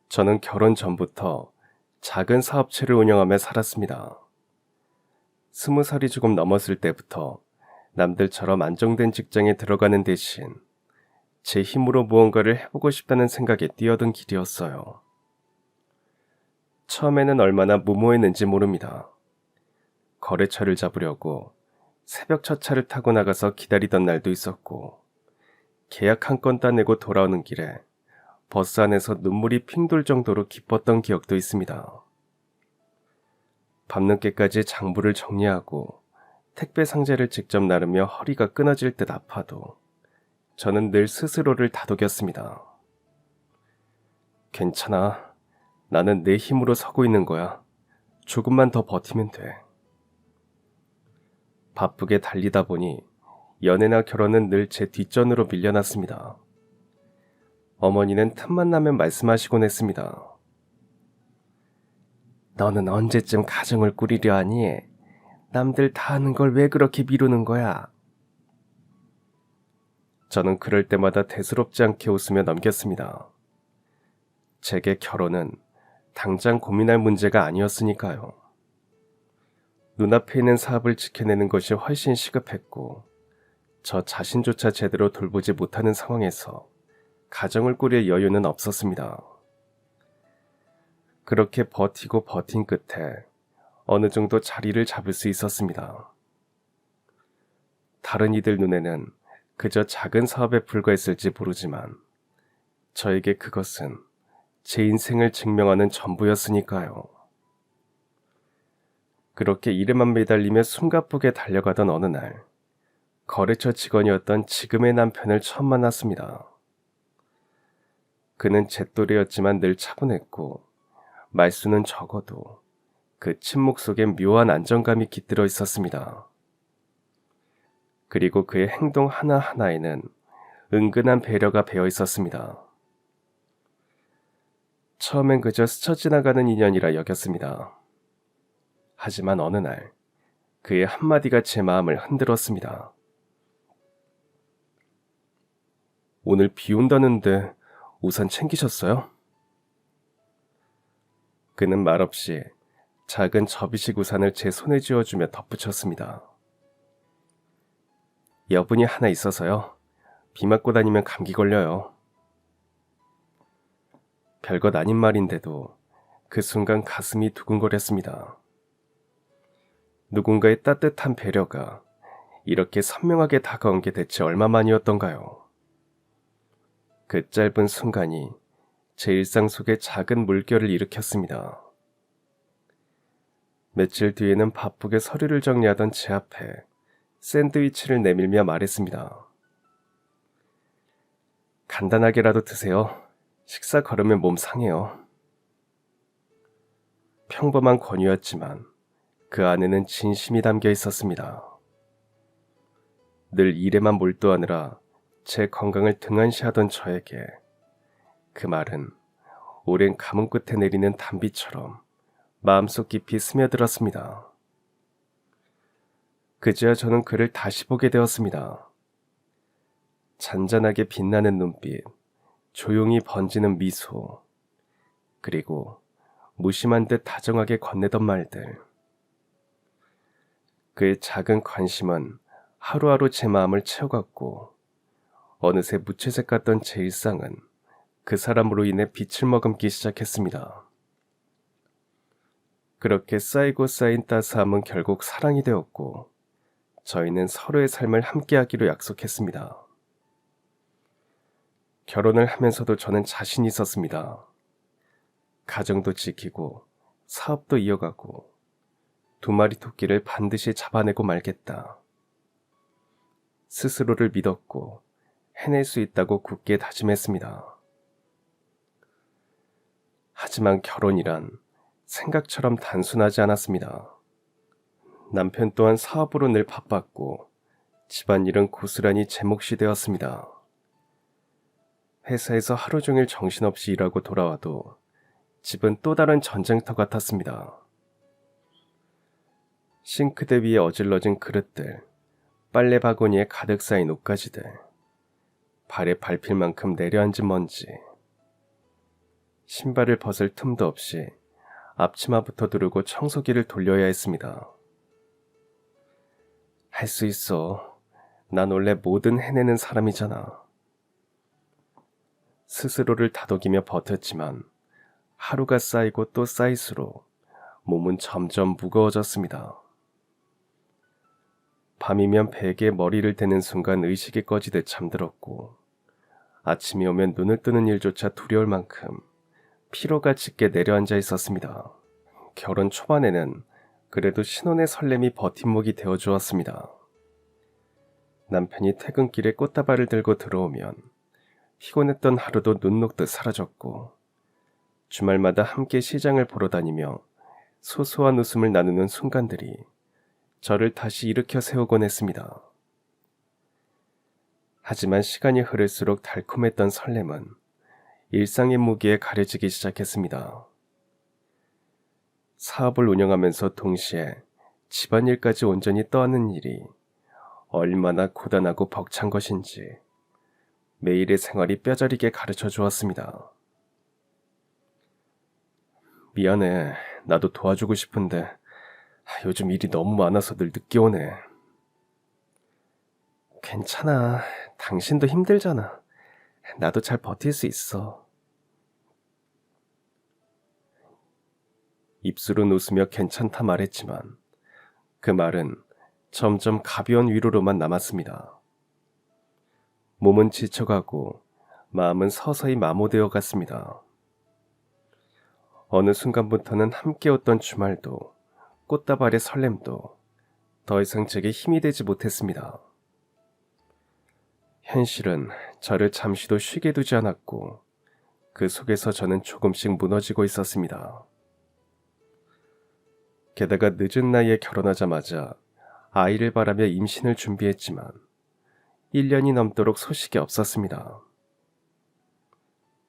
저는 결혼 전부터 작은 사업체를 운영하며 살았습니다. 20살이 조금 넘었을 때부터 남들처럼 안정된 직장에 들어가는 대신 제 힘으로 무언가를 해보고 싶다는 생각에 뛰어든 길이었어요. 처음에는 얼마나 무모했는지 모릅니다. 거래처를 잡으려고 새벽 첫차를 타고 나가서 기다리던 날도 있었고, 계약 한 건 따내고 돌아오는 길에 버스 안에서 눈물이 핑 돌 정도로 기뻤던 기억도 있습니다. 밤늦게까지 장부를 정리하고 택배 상자를 직접 나르며 허리가 끊어질 듯 아파도 저는 늘 스스로를 다독였습니다. 괜찮아. 나는 내 힘으로 서고 있는 거야. 조금만 더 버티면 돼. 바쁘게 달리다 보니 연애나 결혼은 늘 제 뒷전으로 밀려났습니다. 어머니는 틈만 나면 말씀하시곤 했습니다. 너는 언제쯤 가정을 꾸리려 하니? 남들 다 하는 걸 왜 그렇게 미루는 거야? 저는 그럴 때마다 대수롭지 않게 웃으며 넘겼습니다. 제게 결혼은 당장 고민할 문제가 아니었으니까요. 눈앞에 있는 사업을 지켜내는 것이 훨씬 시급했고, 저 자신조차 제대로 돌보지 못하는 상황에서 가정을 꾸릴 여유는 없었습니다. 그렇게 버티고 버틴 끝에 어느 정도 자리를 잡을 수 있었습니다. 다른 이들 눈에는 그저 작은 사업에 불과했을지 모르지만 저에게 그것은 제 인생을 증명하는 전부였으니까요. 그렇게 일에만 매달리며 숨가쁘게 달려가던 어느 날, 거래처 직원이었던 지금의 남편을 처음 만났습니다. 그는 제 또래였지만 늘 차분했고 말수는 적어도 그 침묵 속엔 묘한 안정감이 깃들어 있었습니다. 그리고 그의 행동 하나하나에는 은근한 배려가 배어 있었습니다. 처음엔 그저 스쳐 지나가는 인연이라 여겼습니다. 하지만 어느 날 그의 한마디가 제 마음을 흔들었습니다. 오늘 비 온다는데 우산 챙기셨어요? 그는 말없이 작은 접이식 우산을 제 손에 쥐어주며 덧붙였습니다. 여분이 하나 있어서요. 비 맞고 다니면 감기 걸려요. 별것 아닌 말인데도 그 순간 가슴이 두근거렸습니다. 누군가의 따뜻한 배려가 이렇게 선명하게 다가온 게 대체 얼마만이었던가요? 그 짧은 순간이 제 일상 속에 작은 물결을 일으켰습니다. 며칠 뒤에는 바쁘게 서류를 정리하던 제 앞에 샌드위치를 내밀며 말했습니다. 간단하게라도 드세요. 식사 거르면 몸 상해요. 평범한 권유였지만 그 안에는 진심이 담겨 있었습니다. 늘 일에만 몰두하느라 제 건강을 등한시하던 저에게 그 말은 오랜 가뭄 끝에 내리는 단비처럼 마음속 깊이 스며들었습니다. 그제야 저는 그를 다시 보게 되었습니다. 잔잔하게 빛나는 눈빛, 조용히 번지는 미소, 그리고 무심한 듯 다정하게 건네던 말들. 그의 작은 관심은 하루하루 제 마음을 채워갔고, 어느새 무채색 같던 제 일상은 그 사람으로 인해 빛을 머금기 시작했습니다. 그렇게 쌓이고 쌓인 따스함은 결국 사랑이 되었고, 저희는 서로의 삶을 함께하기로 약속했습니다. 결혼을 하면서도 저는 자신이 있었습니다. 가정도 지키고 사업도 이어가고 두 마리 토끼를 반드시 잡아내고 말겠다. 스스로를 믿었고 해낼 수 있다고 굳게 다짐했습니다. 하지만 결혼이란 생각처럼 단순하지 않았습니다. 남편 또한 사업으로 늘 바빴고 집안일은 고스란히 제 몫이 되었습니다. 회사에서 하루 종일 정신없이 일하고 돌아와도 집은 또 다른 전쟁터 같았습니다. 싱크대 위에 어질러진 그릇들, 빨래 바구니에 가득 쌓인 옷가지들, 발에 밟힐 만큼 내려앉은 먼지. 신발을 벗을 틈도 없이 앞치마부터 두르고 청소기를 돌려야 했습니다. 할 수 있어. 난 원래 뭐든 해내는 사람이잖아. 스스로를 다독이며 버텼지만 하루가 쌓이고 또 쌓일수록 몸은 점점 무거워졌습니다. 밤이면 베개에 머리를 대는 순간 의식이 꺼지듯 잠들었고 아침이 오면 눈을 뜨는 일조차 두려울 만큼 피로가 짙게 내려앉아 있었습니다. 결혼 초반에는 그래도 신혼의 설렘이 버팀목이 되어 주었습니다. 남편이 퇴근길에 꽃다발을 들고 들어오면 피곤했던 하루도 눈 녹듯 사라졌고 주말마다 함께 시장을 보러 다니며 소소한 웃음을 나누는 순간들이 저를 다시 일으켜 세우곤 했습니다. 하지만 시간이 흐를수록 달콤했던 설렘은 일상의 무게에 가려지기 시작했습니다. 사업을 운영하면서 동시에 집안일까지 온전히 떠안는 일이 얼마나 고단하고 벅찬 것인지 매일의 생활이 뼈저리게 가르쳐 주었습니다. 미안해. 나도 도와주고 싶은데 요즘 일이 너무 많아서 늘 늦게 오네. 괜찮아. 당신도 힘들잖아. 나도 잘 버틸 수 있어. 입술은 웃으며 괜찮다 말했지만 그 말은 점점 가벼운 위로로만 남았습니다. 몸은 지쳐가고 마음은 서서히 마모되어 갔습니다. 어느 순간부터는 함께 웃던 주말도 꽃다발의 설렘도 더 이상 제게 힘이 되지 못했습니다. 현실은 저를 잠시도 쉬게 두지 않았고 그 속에서 저는 조금씩 무너지고 있었습니다. 게다가 늦은 나이에 결혼하자마자 아이를 바라며 임신을 준비했지만 1년이 넘도록 소식이 없었습니다.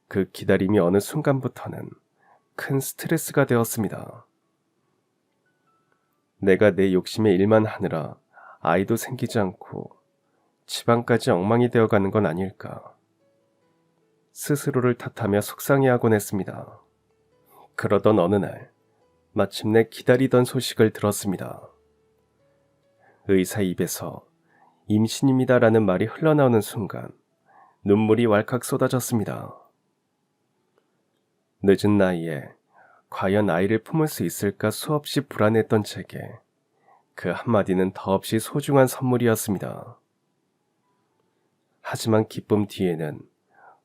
그 기다림이 어느 순간부터는 큰 스트레스가 되었습니다. 내가 내 욕심의 일만 하느라 아이도 생기지 않고 집안까지 엉망이 되어가는 건 아닐까. 스스로를 탓하며 속상해하곤 했습니다. 그러던 어느 날 마침내 기다리던 소식을 들었습니다. 의사 입에서 임신입니다라는 말이 흘러나오는 순간 눈물이 왈칵 쏟아졌습니다. 늦은 나이에 과연 아이를 품을 수 있을까 수없이 불안했던 제게 그 한마디는 더없이 소중한 선물이었습니다. 하지만 기쁨 뒤에는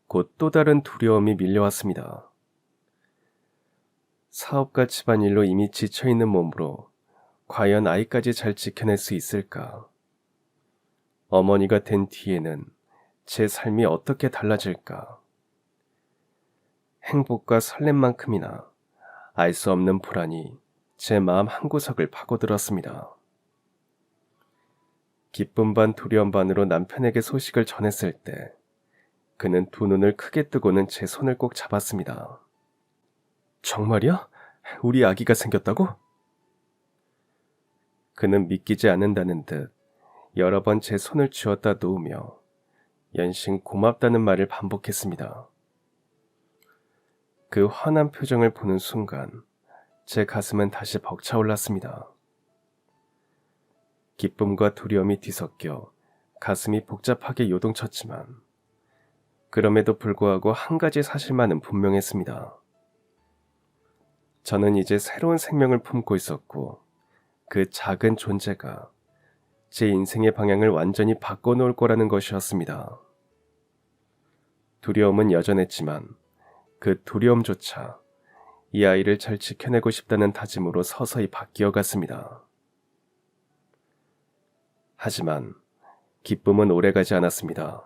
곧 또 다른 두려움이 밀려왔습니다. 사업과 집안일로 이미 지쳐있는 몸으로 과연 아이까지 잘 지켜낼 수 있을까? 어머니가 된 뒤에는 제 삶이 어떻게 달라질까? 행복과 설렘만큼이나 알 수 없는 불안이 제 마음 한구석을 파고들었습니다. 기쁨 반 두려움 반으로 남편에게 소식을 전했을 때 그는 두 눈을 크게 뜨고는 제 손을 꼭 잡았습니다. 정말이야? 우리 아기가 생겼다고? 그는 믿기지 않는다는 듯 여러 번 제 손을 쥐었다 놓으며 연신 고맙다는 말을 반복했습니다. 그 환한 표정을 보는 순간 제 가슴은 다시 벅차올랐습니다. 기쁨과 두려움이 뒤섞여 가슴이 복잡하게 요동쳤지만 그럼에도 불구하고 한 가지 사실만은 분명했습니다. 저는 이제 새로운 생명을 품고 있었고 그 작은 존재가 제 인생의 방향을 완전히 바꿔놓을 거라는 것이었습니다. 두려움은 여전했지만 그 두려움조차 이 아이를 잘 지켜내고 싶다는 다짐으로 서서히 바뀌어 갔습니다. 하지만 기쁨은 오래가지 않았습니다.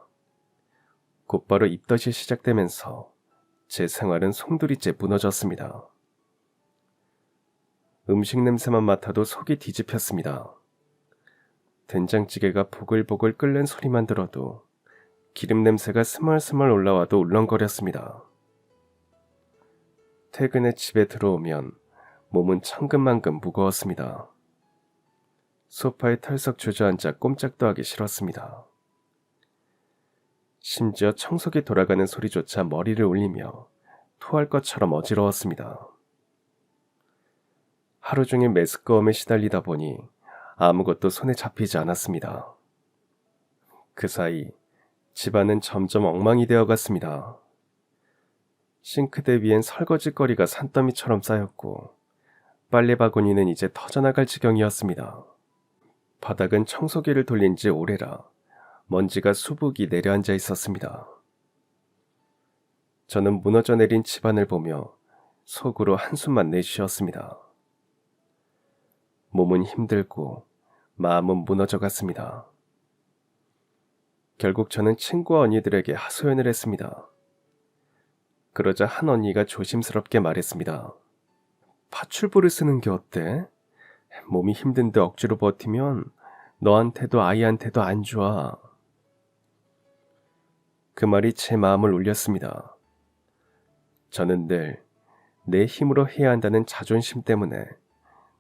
곧바로 입덧이 시작되면서 제 생활은 송두리째 무너졌습니다. 음식 냄새만 맡아도 속이 뒤집혔습니다. 된장찌개가 보글보글 끓는 소리만 들어도 기름 냄새가 스멀스멀 올라와도 울렁거렸습니다. 퇴근에 집에 들어오면 몸은 천근만근 무거웠습니다. 소파에 털썩 주저앉아 꼼짝도 하기 싫었습니다. 심지어 청소기 돌아가는 소리조차 머리를 울리며 토할 것처럼 어지러웠습니다. 하루 종일 메스꺼움에 시달리다 보니 아무것도 손에 잡히지 않았습니다. 그 사이 집안은 점점 엉망이 되어 갔습니다. 싱크대 위엔 설거지거리가 산더미처럼 쌓였고 빨래 바구니는 이제 터져나갈 지경이었습니다. 바닥은 청소기를 돌린 지 오래라 먼지가 수북이 내려앉아 있었습니다. 저는 무너져 내린 집안을 보며 속으로 한숨만 내쉬었습니다. 몸은 힘들고 마음은 무너져 갔습니다. 결국 저는 친구와 언니들에게 하소연을 했습니다. 그러자 한 언니가 조심스럽게 말했습니다. 파출부를 쓰는 게 어때? 몸이 힘든데 억지로 버티면 너한테도 아이한테도 안 좋아. 그 말이 제 마음을 울렸습니다. 저는 늘 내 힘으로 해야 한다는 자존심 때문에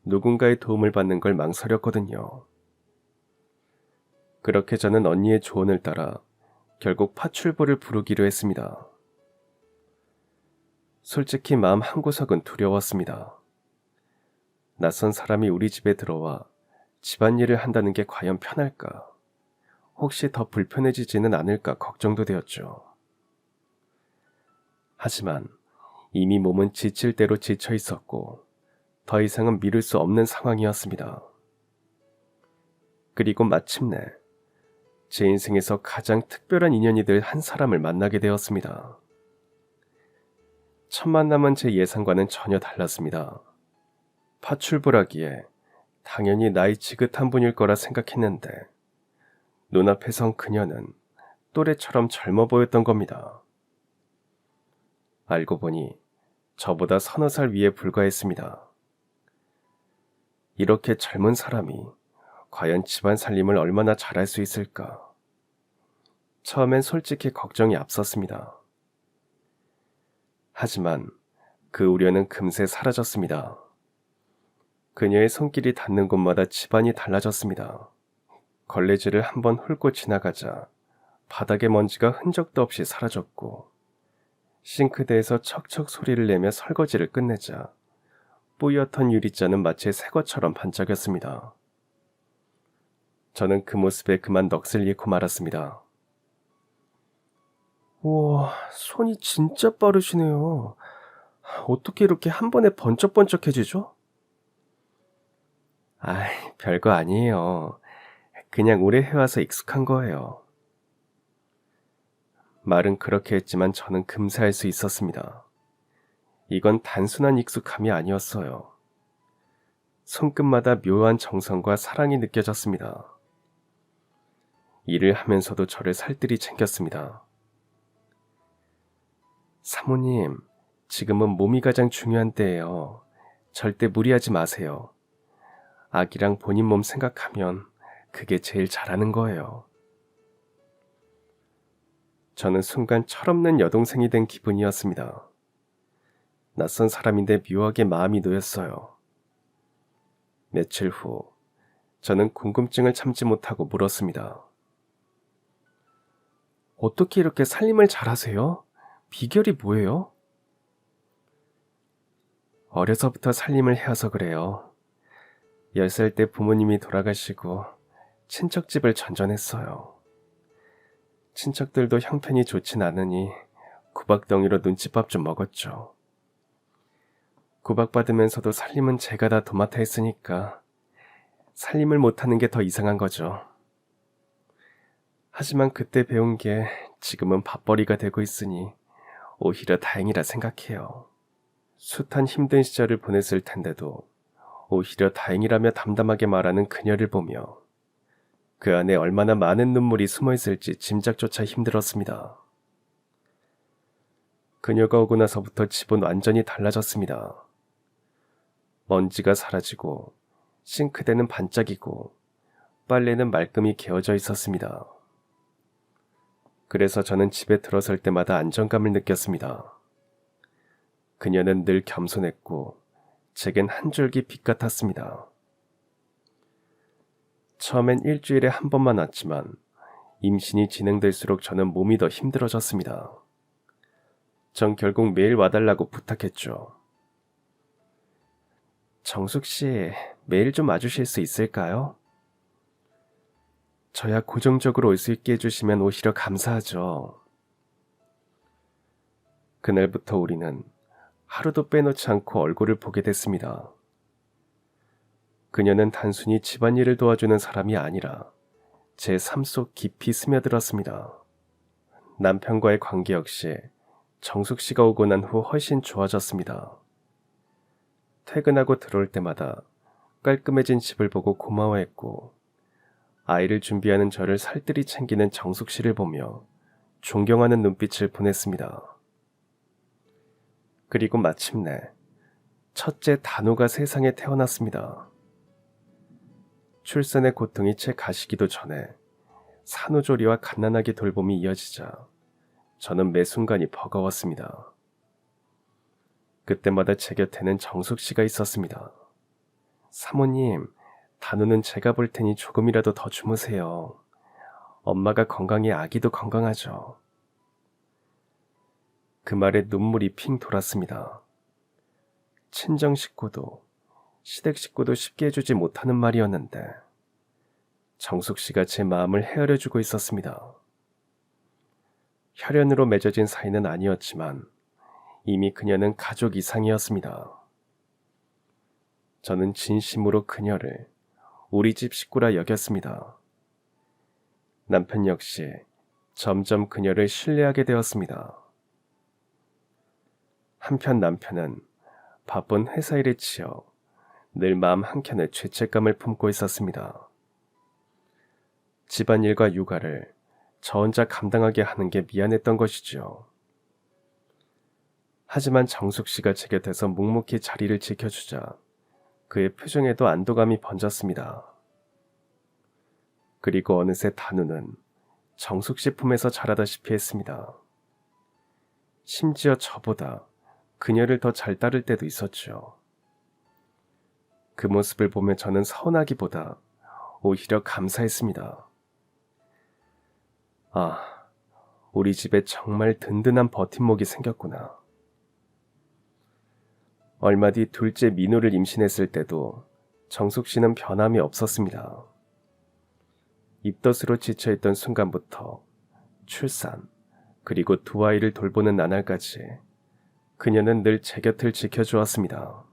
누군가의 도움을 받는 걸 망설였거든요. 그렇게 저는 언니의 조언을 따라 결국 파출부를 부르기로 했습니다. 솔직히 마음 한구석은 두려웠습니다. 낯선 사람이 우리 집에 들어와 집안일을 한다는 게 과연 편할까? 혹시 더 불편해지지는 않을까 걱정도 되었죠. 하지만 이미 몸은 지칠 대로 지쳐 있었고 더 이상은 미룰 수 없는 상황이었습니다. 그리고 마침내 제 인생에서 가장 특별한 인연이 될 한 사람을 만나게 되었습니다. 첫 만남은 제 예상과는 전혀 달랐습니다. 파출부라기에 당연히 나이 지긋한 분일 거라 생각했는데 눈앞에선 그녀는 또래처럼 젊어 보였던 겁니다. 알고 보니 저보다 서너 살 위에 불과했습니다. 이렇게 젊은 사람이 과연 집안 살림을 얼마나 잘할 수 있을까? 처음엔 솔직히 걱정이 앞섰습니다. 하지만 그 우려는 금세 사라졌습니다. 그녀의 손길이 닿는 곳마다 집안이 달라졌습니다. 걸레질을 한번 훑고 지나가자 바닥의 먼지가 흔적도 없이 사라졌고 싱크대에서 척척 소리를 내며 설거지를 끝내자 뿌옇던 유리잔은 마치 새 것처럼 반짝였습니다. 저는 그 모습에 그만 넋을 잃고 말았습니다. 우와, 손이 진짜 빠르시네요. 어떻게 이렇게 한 번에 번쩍번쩍해지죠? 아이, 별거 아니에요. 그냥 오래 해와서 익숙한 거예요. 말은 그렇게 했지만 저는 금세 알 수 있었습니다. 이건 단순한 익숙함이 아니었어요. 손끝마다 묘한 정성과 사랑이 느껴졌습니다. 일을 하면서도 저를 살뜰히 챙겼습니다. 사모님, 지금은 몸이 가장 중요한 때예요. 절대 무리하지 마세요. 아기랑 본인 몸 생각하면 그게 제일 잘하는 거예요. 저는 순간 철없는 여동생이 된 기분이었습니다. 낯선 사람인데 묘하게 마음이 놓였어요. 며칠 후, 저는 궁금증을 참지 못하고 물었습니다. 어떻게 이렇게 살림을 잘하세요? 비결이 뭐예요? 어려서부터 살림을 해와서 그래요. 10살 때 부모님이 돌아가시고 친척집을 전전했어요. 친척들도 형편이 좋진 않으니 구박덩이로 눈칫밥 좀 먹었죠. 구박받으면서도 살림은 제가 다 도맡아 했으니까 살림을 못하는 게 더 이상한 거죠. 하지만 그때 배운 게 지금은 밥벌이가 되고 있으니 오히려 다행이라 생각해요. 숱한 힘든 시절을 보냈을 텐데도 오히려 다행이라며 담담하게 말하는 그녀를 보며 그 안에 얼마나 많은 눈물이 숨어 있을지 짐작조차 힘들었습니다. 그녀가 오고 나서부터 집은 완전히 달라졌습니다. 먼지가 사라지고 싱크대는 반짝이고 빨래는 말끔히 개어져 있었습니다. 그래서 저는 집에 들어설 때마다 안정감을 느꼈습니다. 그녀는 늘 겸손했고 제겐 한 줄기 빛 같았습니다. 처음엔 일주일에 한 번만 왔지만 임신이 진행될수록 저는 몸이 더 힘들어졌습니다. 전 결국 매일 와달라고 부탁했죠. 정숙 씨, 매일 좀 와주실 수 있을까요? 저야 고정적으로 올 수 있게 해주시면 오히려 감사하죠. 그날부터 우리는 하루도 빼놓지 않고 얼굴을 보게 됐습니다. 그녀는 단순히 집안일을 도와주는 사람이 아니라 제 삶 속 깊이 스며들었습니다. 남편과의 관계 역시 정숙 씨가 오고 난 후 훨씬 좋아졌습니다. 퇴근하고 들어올 때마다 깔끔해진 집을 보고 고마워했고, 아이를 준비하는 저를 살뜰히 챙기는 정숙 씨를 보며 존경하는 눈빛을 보냈습니다. 그리고 마침내 첫째 단우가 세상에 태어났습니다. 출산의 고통이 채 가시기도 전에 산후조리와 갓난아기 돌봄이 이어지자 저는 매 순간이 버거웠습니다. 그때마다 제 곁에는 정숙 씨가 있었습니다. 사모님, 단우는 제가 볼 테니 조금이라도 더 주무세요. 엄마가 건강해 아기도 건강하죠. 그 말에 눈물이 핑 돌았습니다. 친정 식구도 시댁 식구도 쉽게 해주지 못하는 말이었는데 정숙 씨가 제 마음을 헤아려주고 있었습니다. 혈연으로 맺어진 사이는 아니었지만 이미 그녀는 가족 이상이었습니다. 저는 진심으로 그녀를 우리 집 식구라 여겼습니다. 남편 역시 점점 그녀를 신뢰하게 되었습니다. 한편 남편은 바쁜 회사 일에 치여 늘 마음 한켠에 죄책감을 품고 있었습니다. 집안일과 육아를 저 혼자 감당하게 하는 게 미안했던 것이죠. 하지만 정숙 씨가 제 곁에서 묵묵히 자리를 지켜주자 그의 표정에도 안도감이 번졌습니다. 그리고 어느새 단우는 정숙 씨 품에서 자라다시피 했습니다. 심지어 저보다 그녀를 더 잘 따를 때도 있었죠. 그 모습을 보며 저는 서운하기보다 오히려 감사했습니다. 아, 우리 집에 정말 든든한 버팀목이 생겼구나. 얼마 뒤 둘째 민우를 임신했을 때도 정숙 씨는 변함이 없었습니다. 입덧으로 지쳐있던 순간부터 출산, 그리고 두 아이를 돌보는 나날까지 그녀는 늘 제 곁을 지켜주었습니다.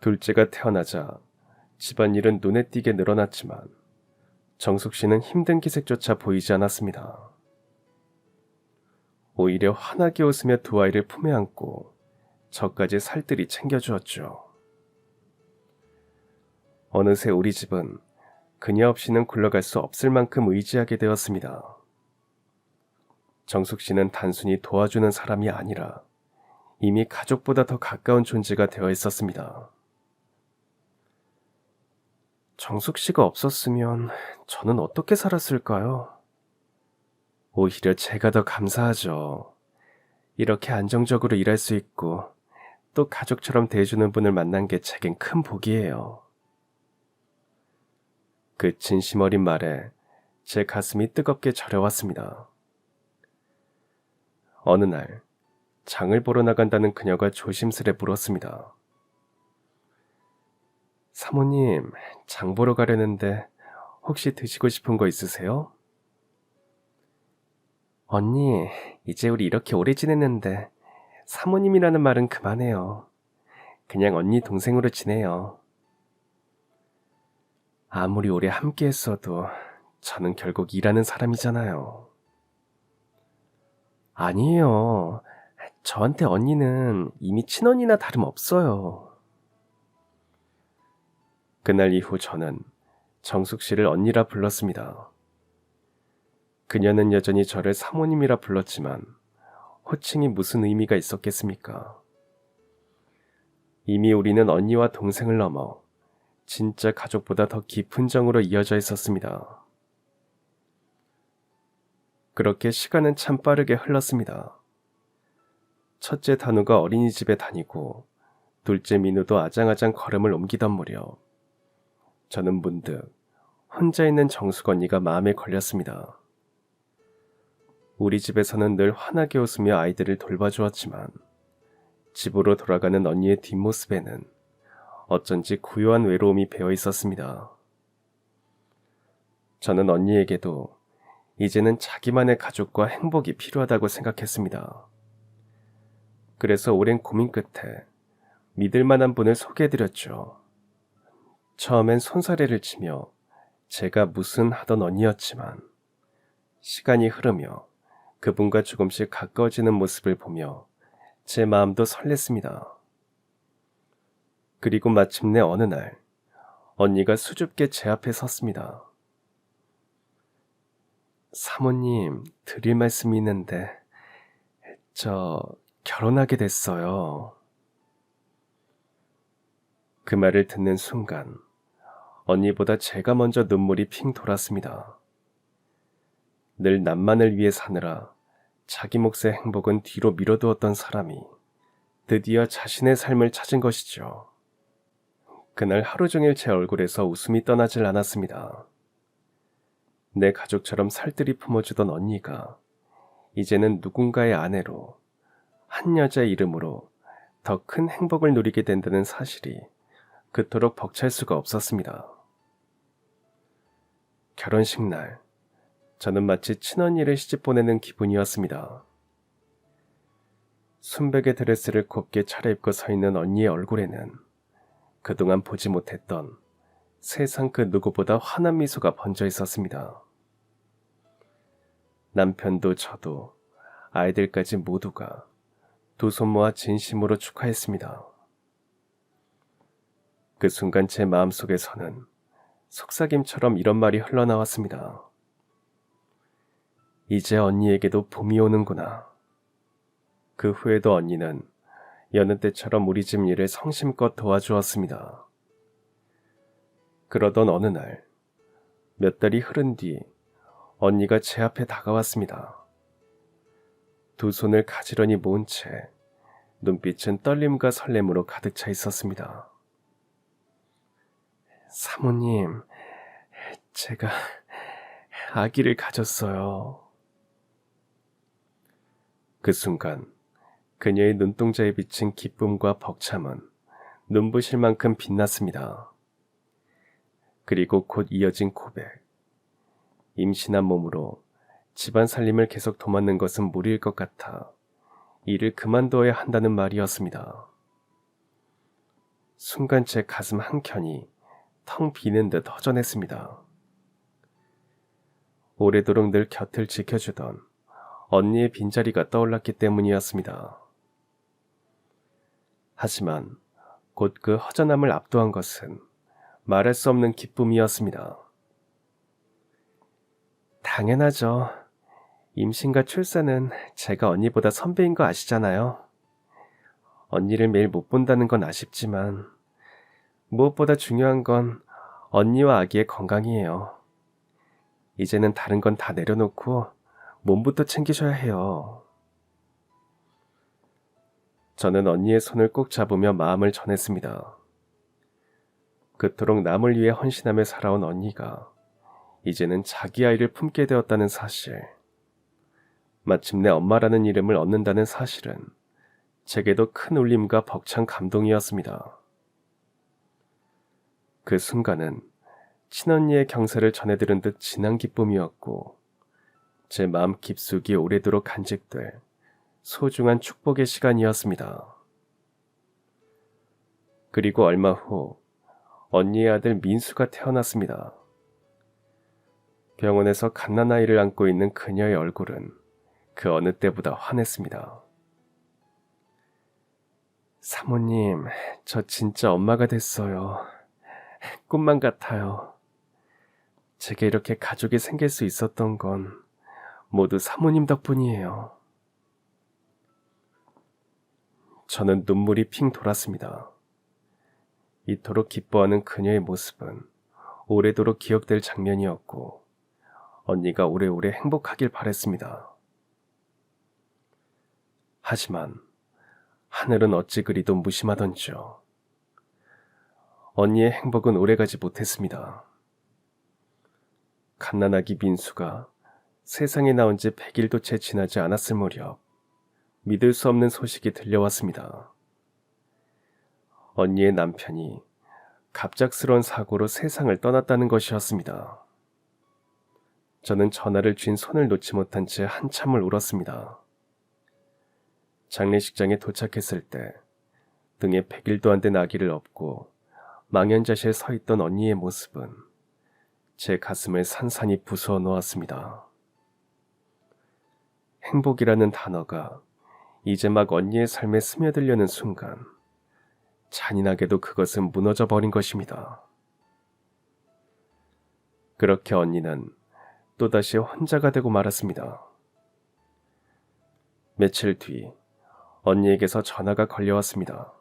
둘째가 태어나자 집안일은 눈에 띄게 늘어났지만 정숙 씨는 힘든 기색조차 보이지 않았습니다. 오히려 환하게 웃으며 두 아이를 품에 안고 저까지 살뜰히 챙겨주었죠. 어느새 우리 집은 그녀 없이는 굴러갈 수 없을 만큼 의지하게 되었습니다. 정숙 씨는 단순히 도와주는 사람이 아니라 이미 가족보다 더 가까운 존재가 되어 있었습니다. 정숙 씨가 없었으면 저는 어떻게 살았을까요? 오히려 제가 더 감사하죠. 이렇게 안정적으로 일할 수 있고 또 가족처럼 대해주는 분을 만난 게 제겐 큰 복이에요. 그 진심 어린 말에 제 가슴이 뜨겁게 저려왔습니다. 어느 날 장을 보러 나간다는 그녀가 조심스레 물었습니다. 사모님, 장 보러 가려는데 혹시 드시고 싶은 거 있으세요? 언니, 이제 우리 이렇게 오래 지냈는데 사모님이라는 말은 그만해요. 그냥 언니 동생으로 지내요. 아무리 오래 함께 했어도 저는 결국 일하는 사람이잖아요. 아니에요. 저한테 언니는 이미 친언니나 다름없어요. 그날 이후 저는 정숙 씨를 언니라 불렀습니다. 그녀는 여전히 저를 사모님이라 불렀지만 호칭이 무슨 의미가 있었겠습니까? 이미 우리는 언니와 동생을 넘어 진짜 가족보다 더 깊은 정으로 이어져 있었습니다. 그렇게 시간은 참 빠르게 흘렀습니다. 첫째 단우가 어린이집에 다니고 둘째 민우도 아장아장 걸음을 옮기던 무렵 저는 문득 혼자 있는 정숙 언니가 마음에 걸렸습니다. 우리 집에서는 늘 환하게 웃으며 아이들을 돌봐주었지만 집으로 돌아가는 언니의 뒷모습에는 어쩐지 고요한 외로움이 배어 있었습니다. 저는 언니에게도 이제는 자기만의 가족과 행복이 필요하다고 생각했습니다. 그래서 오랜 고민 끝에 믿을 만한 분을 소개해드렸죠. 처음엔 손사래를 치며 제가 무슨 하던 언니였지만 시간이 흐르며 그분과 조금씩 가까워지는 모습을 보며 제 마음도 설렜습니다. 그리고 마침내 어느 날 언니가 수줍게 제 앞에 섰습니다. 사모님, 드릴 말씀이 있는데 저 결혼하게 됐어요. 그 말을 듣는 순간 언니보다 제가 먼저 눈물이 핑 돌았습니다. 늘 남만을 위해 사느라 자기 몫의 행복은 뒤로 미뤄두었던 사람이 드디어 자신의 삶을 찾은 것이죠. 그날 하루 종일 제 얼굴에서 웃음이 떠나질 않았습니다. 내 가족처럼 살뜰히 품어주던 언니가 이제는 누군가의 아내로 한 여자의 이름으로 더 큰 행복을 누리게 된다는 사실이 그토록 벅찰 수가 없었습니다. 결혼식 날, 저는 마치 친언니를 시집 보내는 기분이었습니다. 순백의 드레스를 곱게 차려입고 서 있는 언니의 얼굴에는 그동안 보지 못했던 세상 그 누구보다 환한 미소가 번져 있었습니다. 남편도 저도 아이들까지 모두가 두 손 모아 진심으로 축하했습니다. 그 순간 제 마음속에서는 속삭임처럼 이런 말이 흘러나왔습니다. 이제 언니에게도 봄이 오는구나. 그 후에도 언니는 여느 때처럼 우리 집 일을 성심껏 도와주었습니다. 그러던 어느 날, 몇 달이 흐른 뒤 언니가 제 앞에 다가왔습니다. 두 손을 가지런히 모은 채 눈빛은 떨림과 설렘으로 가득 차 있었습니다. 사모님, 제가 아기를 가졌어요. 그 순간 그녀의 눈동자에 비친 기쁨과 벅참은 눈부실 만큼 빛났습니다. 그리고 곧 이어진 고백. 임신한 몸으로 집안 살림을 계속 도맡는 것은 무리일 것 같아 일을 그만둬야 한다는 말이었습니다. 순간 제 가슴 한켠이 텅 비는 듯 허전했습니다. 오래도록 늘 곁을 지켜주던 언니의 빈자리가 떠올랐기 때문이었습니다. 하지만 곧 그 허전함을 압도한 것은 말할 수 없는 기쁨이었습니다. 당연하죠. 임신과 출산은 제가 언니보다 선배인 거 아시잖아요. 언니를 매일 못 본다는 건 아쉽지만 무엇보다 중요한 건 언니와 아기의 건강이에요. 이제는 다른 건 다 내려놓고 몸부터 챙기셔야 해요. 저는 언니의 손을 꼭 잡으며 마음을 전했습니다. 그토록 남을 위해 헌신하며 살아온 언니가 이제는 자기 아이를 품게 되었다는 사실, 마침내 엄마라는 이름을 얻는다는 사실은 제게도 큰 울림과 벅찬 감동이었습니다. 그 순간은 친언니의 경사를 전해들은 듯 진한 기쁨이었고 제 마음 깊숙이 오래도록 간직될 소중한 축복의 시간이었습니다. 그리고 얼마 후 언니의 아들 민수가 태어났습니다. 병원에서 갓난아이를 안고 있는 그녀의 얼굴은 그 어느 때보다 환했습니다. 사모님, 저 진짜 엄마가 됐어요. 꿈만 같아요. 제게 이렇게 가족이 생길 수 있었던 건 모두 사모님 덕분이에요. 저는 눈물이 핑 돌았습니다. 이토록 기뻐하는 그녀의 모습은 오래도록 기억될 장면이었고 언니가 오래오래 행복하길 바랬습니다. 하지만 하늘은 어찌 그리도 무심하던지요. 언니의 행복은 오래가지 못했습니다. 갓난아기 민수가 세상에 나온 지 100일도 채 지나지 않았을 무렵 믿을 수 없는 소식이 들려왔습니다. 언니의 남편이 갑작스러운 사고로 세상을 떠났다는 것이었습니다. 저는 전화를 쥔 손을 놓지 못한 채 한참을 울었습니다. 장례식장에 도착했을 때 등에 100일도 안 된 아기를 업고 망연자실에 서 있던 언니의 모습은 제 가슴을 산산이 부수어 놓았습니다. 행복이라는 단어가 이제 막 언니의 삶에 스며들려는 순간 잔인하게도 그것은 무너져 버린 것입니다. 그렇게 언니는 또다시 혼자가 되고 말았습니다. 며칠 뒤 언니에게서 전화가 걸려왔습니다.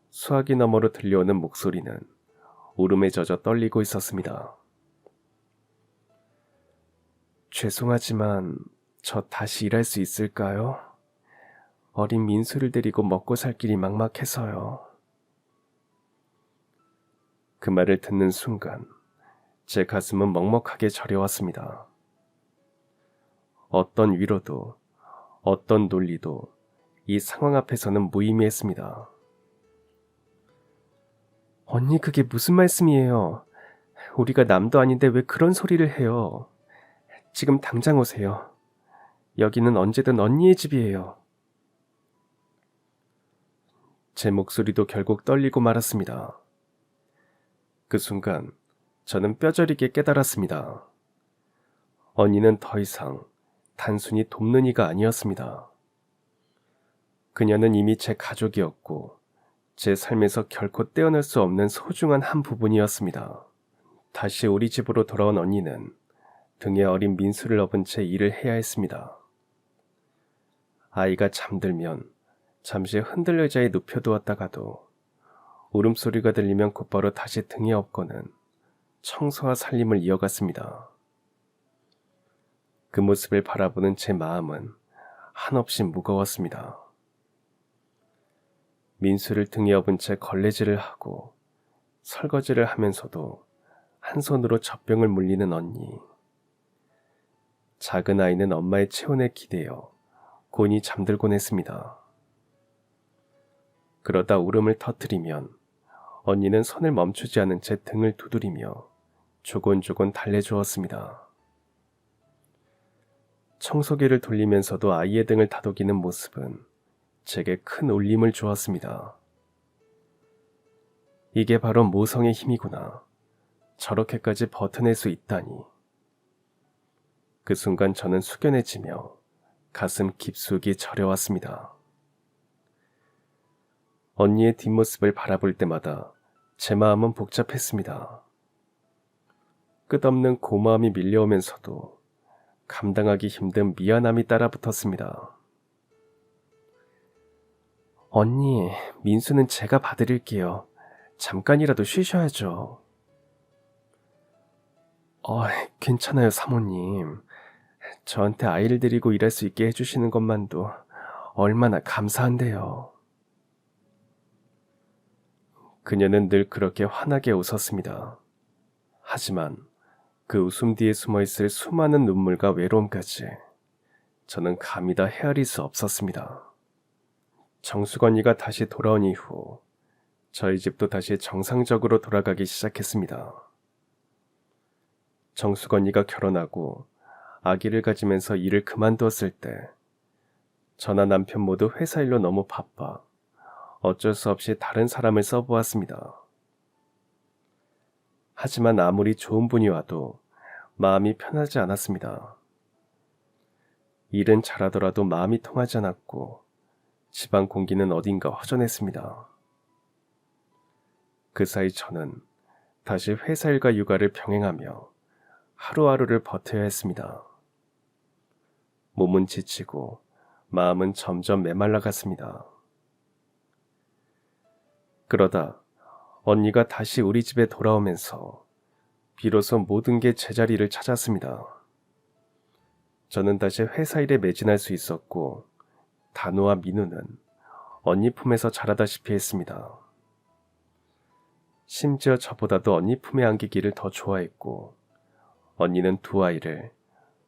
수화기 너머로 들려오는 목소리는 울음에 젖어 떨리고 있었습니다. 죄송하지만 저 다시 일할 수 있을까요? 어린 민수를 데리고 먹고 살 길이 막막해서요. 그 말을 듣는 순간 제 가슴은 먹먹하게 저려왔습니다. 어떤 위로도 어떤 논리도 이 상황 앞에서는 무의미했습니다. 언니, 그게 무슨 말씀이에요? 우리가 남도 아닌데 왜 그런 소리를 해요? 지금 당장 오세요. 여기는 언제든 언니의 집이에요. 제 목소리도 결국 떨리고 말았습니다. 그 순간 저는 뼈저리게 깨달았습니다. 언니는 더 이상 단순히 돕는 이가 아니었습니다. 그녀는 이미 제 가족이었고 제 삶에서 결코 떼어낼 수 없는 소중한 한 부분이었습니다. 다시 우리 집으로 돌아온 언니는 등에 어린 민수를 업은 채 일을 해야 했습니다. 아이가 잠들면 잠시 흔들 의자에 눕혀두었다가도 울음소리가 들리면 곧바로 다시 등에 업고는 청소와 살림을 이어갔습니다. 그 모습을 바라보는 제 마음은 한없이 무거웠습니다. 민수를 등에 업은 채 걸레질을 하고 설거지를 하면서도 한 손으로 젖병을 물리는 언니. 작은 아이는 엄마의 체온에 기대어 곤히 잠들곤 했습니다. 그러다 울음을 터뜨리면 언니는 손을 멈추지 않은 채 등을 두드리며 조곤조곤 달래주었습니다. 청소기를 돌리면서도 아이의 등을 다독이는 모습은 제게 큰 울림을 주었습니다. 이게 바로 모성의 힘이구나. 저렇게까지 버텨낼 수 있다니. 그 순간 저는 숙연해지며 가슴 깊숙이 저려왔습니다. 언니의 뒷모습을 바라볼 때마다 제 마음은 복잡했습니다. 끝없는 고마움이 밀려오면서도 감당하기 힘든 미안함이 따라붙었습니다. 언니, 민수는 제가 봐드릴게요. 잠깐이라도 쉬셔야죠. 괜찮아요, 사모님. 저한테 아이를 데리고 일할 수 있게 해주시는 것만도 얼마나 감사한데요. 그녀는 늘 그렇게 환하게 웃었습니다. 하지만 그 웃음 뒤에 숨어있을 수많은 눈물과 외로움까지 저는 감히 다 헤아릴 수 없었습니다. 정숙 언니가 다시 돌아온 이후 저희 집도 다시 정상적으로 돌아가기 시작했습니다. 정숙 언니가 결혼하고 아기를 가지면서 일을 그만두었을 때 저나 남편 모두 회사 일로 너무 바빠 어쩔 수 없이 다른 사람을 써보았습니다. 하지만 아무리 좋은 분이 와도 마음이 편하지 않았습니다. 일은 잘하더라도 마음이 통하지 않았고 집안 공기는 어딘가 허전했습니다. 그 사이 저는 다시 회사 일과 육아를 병행하며 하루하루를 버텨야 했습니다. 몸은 지치고 마음은 점점 메말라갔습니다. 그러다 언니가 다시 우리 집에 돌아오면서 비로소 모든 게 제자리를 찾았습니다. 저는 다시 회사 일에 매진할 수 있었고 단호와 민우는 언니 품에서 자라다시피 했습니다. 심지어 저보다도 언니 품에 안기기를 더 좋아했고 언니는 두 아이를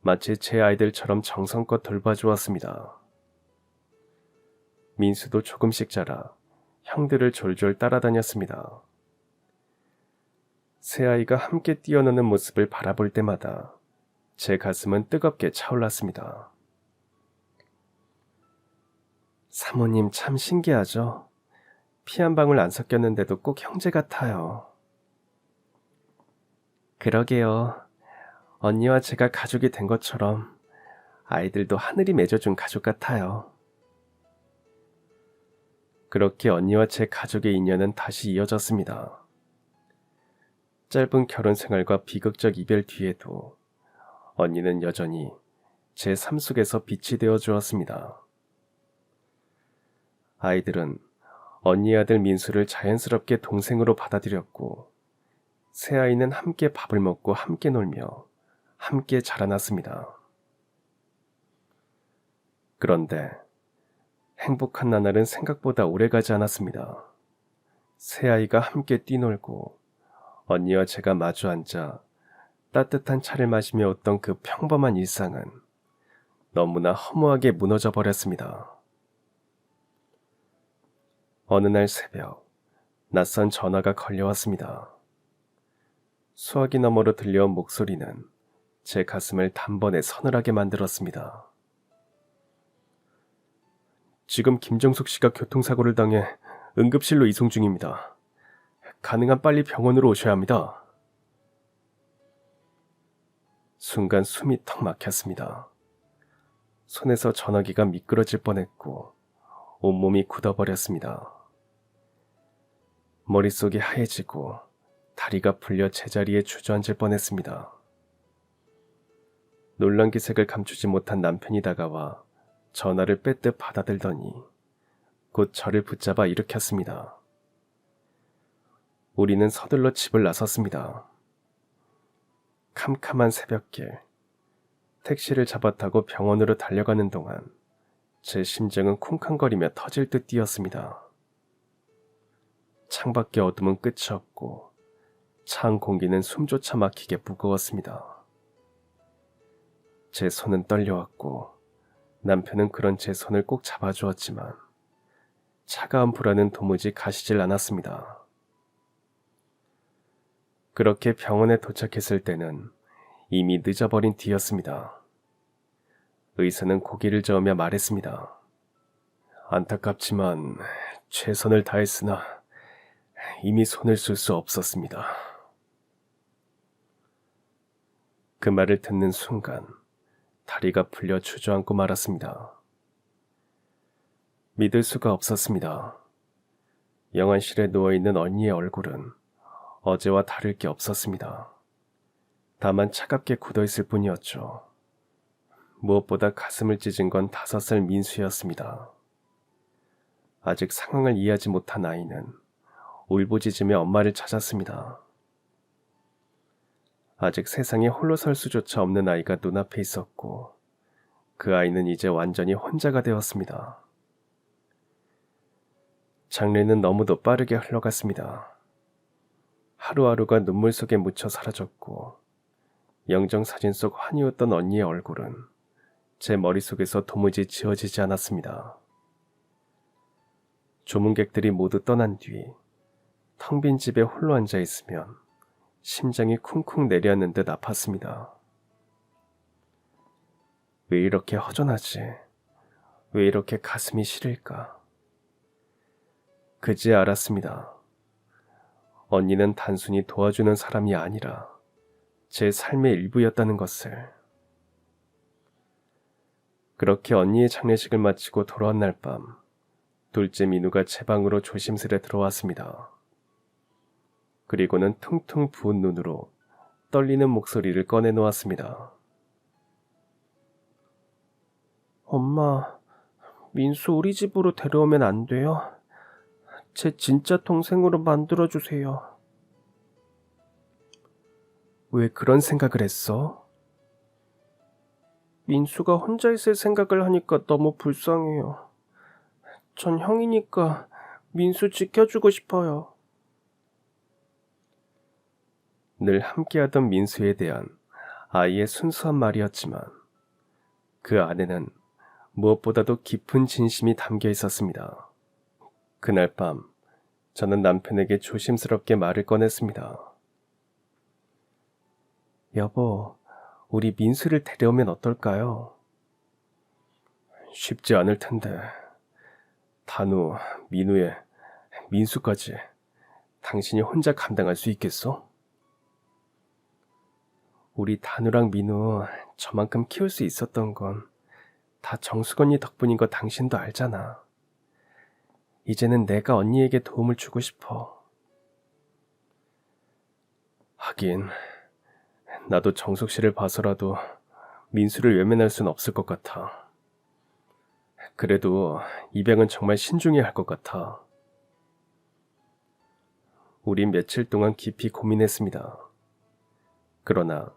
마치 제 아이들처럼 정성껏 돌봐주었습니다. 민수도 조금씩 자라 형들을 졸졸 따라다녔습니다. 새아이가 함께 뛰어노는 모습을 바라볼 때마다 제 가슴은 뜨겁게 차올랐습니다. 사모님 참 신기하죠? 피 한 방울 안 섞였는데도 꼭 형제 같아요. 그러게요. 언니와 제가 가족이 된 것처럼 아이들도 하늘이 맺어준 가족 같아요. 그렇게 언니와 제 가족의 인연은 다시 이어졌습니다. 짧은 결혼 생활과 비극적 이별 뒤에도 언니는 여전히 제 삶 속에서 빛이 되어 주었습니다. 아이들은 언니 아들 민수를 자연스럽게 동생으로 받아들였고 새아이는 함께 밥을 먹고 함께 놀며 함께 자라났습니다. 그런데 행복한 나날은 생각보다 오래가지 않았습니다. 새아이가 함께 뛰놀고 언니와 제가 마주 앉아 따뜻한 차를 마시며 웃던 그 평범한 일상은 너무나 허무하게 무너져 버렸습니다. 어느 날 새벽, 낯선 전화가 걸려왔습니다. 수화기 너머로 들려온 목소리는 제 가슴을 단번에 서늘하게 만들었습니다. 지금 김정숙 씨가 교통사고를 당해 응급실로 이송 중입니다. 가능한 빨리 병원으로 오셔야 합니다. 순간 숨이 턱 막혔습니다. 손에서 전화기가 미끄러질 뻔했고 온몸이 굳어버렸습니다. 머릿속이 하얘지고 다리가 풀려 제자리에 주저앉을 뻔했습니다. 놀란 기색을 감추지 못한 남편이 다가와 전화를 빼듯 받아들더니 곧 저를 붙잡아 일으켰습니다. 우리는 서둘러 집을 나섰습니다. 캄캄한 새벽길, 택시를 잡아 타고 병원으로 달려가는 동안 제 심장은 쿵쾅거리며 터질 듯 뛰었습니다. 창밖의 어둠은 끝이 없고 차 안 공기는 숨조차 막히게 무거웠습니다. 제 손은 떨려왔고 남편은 그런 제 손을 꼭 잡아주었지만 차가운 불안은 도무지 가시질 않았습니다. 그렇게 병원에 도착했을 때는 이미 늦어버린 뒤였습니다. 의사는 고개를 저으며 말했습니다. 안타깝지만 최선을 다했으나 이미 손을 쓸 수 없었습니다. 그 말을 듣는 순간 다리가 풀려 주저앉고 말았습니다. 믿을 수가 없었습니다. 영안실에 누워있는 언니의 얼굴은 어제와 다를 게 없었습니다. 다만 차갑게 굳어있을 뿐이었죠. 무엇보다 가슴을 찢은 건 5살 민수였습니다. 아직 상황을 이해하지 못한 아이는 울부짖으며 엄마를 찾았습니다. 아직 세상에 홀로 설 수조차 없는 아이가 눈앞에 있었고 그 아이는 이제 완전히 혼자가 되었습니다. 장례는 너무도 빠르게 흘러갔습니다. 하루하루가 눈물 속에 묻혀 사라졌고 영정사진 속 환희웠던 언니의 얼굴은 제 머릿속에서 도무지 지워지지 않았습니다. 조문객들이 모두 떠난 뒤 텅 빈 집에 홀로 앉아 있으면 심장이 쿵쿵 내려앉는 듯 아팠습니다. 왜 이렇게 허전하지? 왜 이렇게 가슴이 시릴까? 그제야 알았습니다. 언니는 단순히 도와주는 사람이 아니라 제 삶의 일부였다는 것을. 그렇게 언니의 장례식을 마치고 돌아온 날 밤, 둘째 민우가 제 방으로 조심스레 들어왔습니다. 그리고는 퉁퉁 부은 눈으로 떨리는 목소리를 꺼내놓았습니다. 엄마, 민수 우리 집으로 데려오면 안 돼요? 제 진짜 동생으로 만들어주세요. 왜 그런 생각을 했어? 민수가 혼자 있을 생각을 하니까 너무 불쌍해요. 전 형이니까 민수 지켜주고 싶어요. 늘 함께하던 민수에 대한 아이의 순수한 말이었지만 그 안에는 무엇보다도 깊은 진심이 담겨 있었습니다. 그날 밤 저는 남편에게 조심스럽게 말을 꺼냈습니다. 여보, 우리 민수를 데려오면 어떨까요? 쉽지 않을 텐데. 단우, 민우에 민수까지 당신이 혼자 감당할 수 있겠어? 우리 단우랑 민우 저만큼 키울 수 있었던 건 다 정수건이 덕분인 거 당신도 알잖아. 이제는 내가 언니에게 도움을 주고 싶어. 하긴 나도 정숙 씨를 봐서라도 민수를 외면할 순 없을 것 같아. 그래도 입양은 정말 신중해야 할 것 같아. 우린 며칠 동안 깊이 고민했습니다. 그러나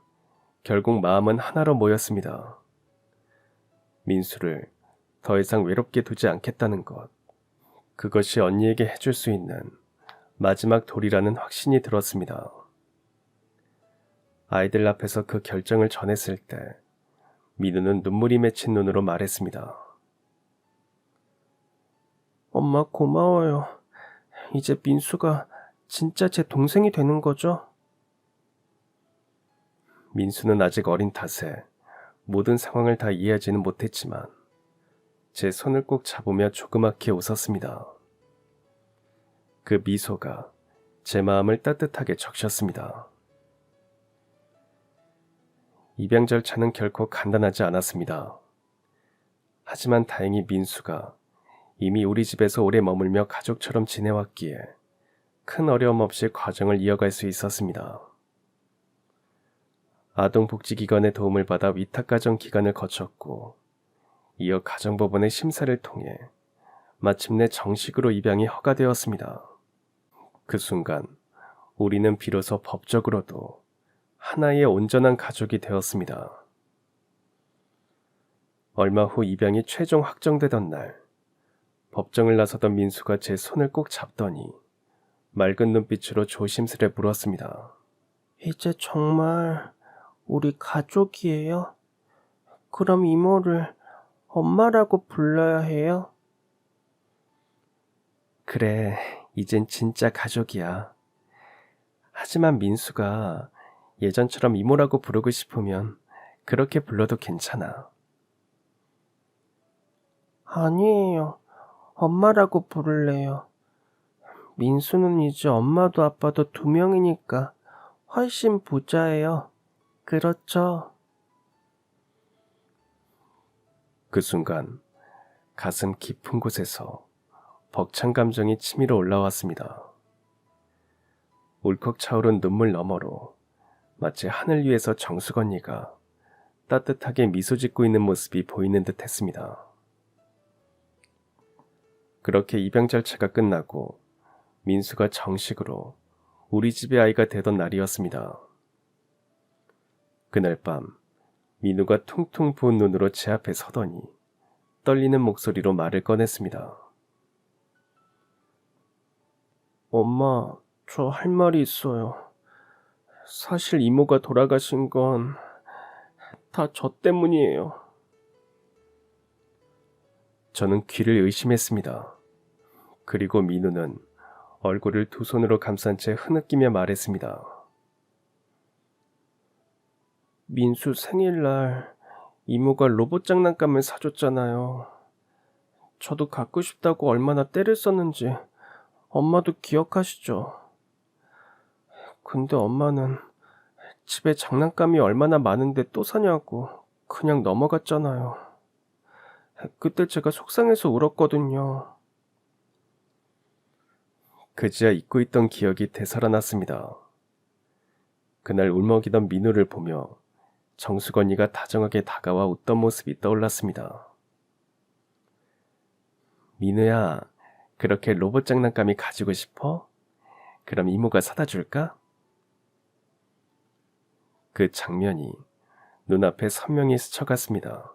결국 마음은 하나로 모였습니다. 민수를 더 이상 외롭게 두지 않겠다는 것. 그것이 언니에게 해줄 수 있는 마지막 도리라는 확신이 들었습니다. 아이들 앞에서 그 결정을 전했을 때 민우는 눈물이 맺힌 눈으로 말했습니다. 엄마 고마워요. 이제 민수가 진짜 제 동생이 되는 거죠? 민수는 아직 어린 탓에 모든 상황을 다 이해하지는 못했지만 제 손을 꼭 잡으며 조그맣게 웃었습니다. 그 미소가 제 마음을 따뜻하게 적셨습니다. 입양 절차는 결코 간단하지 않았습니다. 하지만 다행히 민수가 이미 우리 집에서 오래 머물며 가족처럼 지내왔기에 큰 어려움 없이 과정을 이어갈 수 있었습니다. 아동복지기관의 도움을 받아 위탁가정 기간을 거쳤고 이어 가정법원의 심사를 통해 마침내 정식으로 입양이 허가되었습니다. 그 순간 우리는 비로소 법적으로도 하나의 온전한 가족이 되었습니다. 얼마 후 입양이 최종 확정되던 날 법정을 나서던 민수가 제 손을 꼭 잡더니 맑은 눈빛으로 조심스레 물었습니다. 이제 정말 우리 가족이에요? 그럼 이모를 엄마라고 불러야 해요? 그래, 이젠 진짜 가족이야. 하지만 민수가 예전처럼 이모라고 부르고 싶으면 그렇게 불러도 괜찮아. 아니에요. 엄마라고 부를래요. 민수는 이제 엄마도 아빠도 2명이니까 훨씬 부자예요. 그렇죠? 그 순간 가슴 깊은 곳에서 벅찬 감정이 치밀어 올라왔습니다. 울컥 차오른 눈물 너머로 마치 하늘 위에서 정숙 언니가 따뜻하게 미소 짓고 있는 모습이 보이는 듯 했습니다. 그렇게 입양 절차가 끝나고 민수가 정식으로 우리 집의 아이가 되던 날이었습니다. 그날 밤 민우가 퉁퉁 부은 눈으로 제 앞에 서더니 떨리는 목소리로 말을 꺼냈습니다. 엄마, 저 할 말이 있어요. 사실 이모가 돌아가신 건 다 저 때문이에요. 저는 귀를 의심했습니다. 그리고 민우는 얼굴을 2손으로 감싼 채 흐느끼며 말했습니다. 민수 생일날 이모가 로봇 장난감을 사줬잖아요. 저도 갖고 싶다고 얼마나 떼를 썼는지 엄마도 기억하시죠? 근데 엄마는 집에 장난감이 얼마나 많은데 또 사냐고 그냥 넘어갔잖아요. 그때 제가 속상해서 울었거든요. 그제야 잊고 있던 기억이 되살아났습니다. 그날 울먹이던 민우를 보며 정숙 언니가 다정하게 다가와 웃던 모습이 떠올랐습니다. 민우야, 그렇게 로봇 장난감이 가지고 싶어? 그럼 이모가 사다 줄까? 그 장면이 눈앞에 선명히 스쳐갔습니다.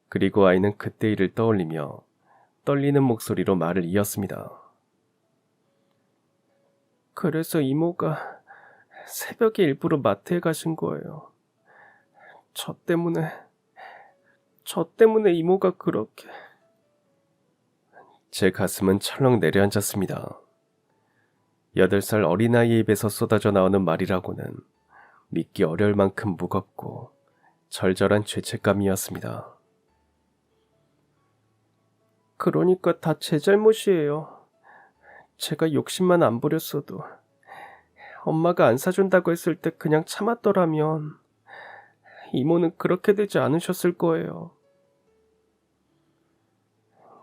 그리고 아이는 그때 일을 떠올리며 떨리는 목소리로 말을 이었습니다. 그래서 이모가 새벽에 일부러 마트에 가신 거예요. 저 때문에 이모가 그렇게... 제 가슴은 철렁 내려앉았습니다. 8살 어린아이의 입에서 쏟아져 나오는 말이라고는 믿기 어려울 만큼 무겁고 절절한 죄책감이었습니다. 그러니까 다 제 잘못이에요. 제가 욕심만 안 부렸어도 엄마가 안 사준다고 했을 때 그냥 참았더라면 이모는 그렇게 되지 않으셨을 거예요.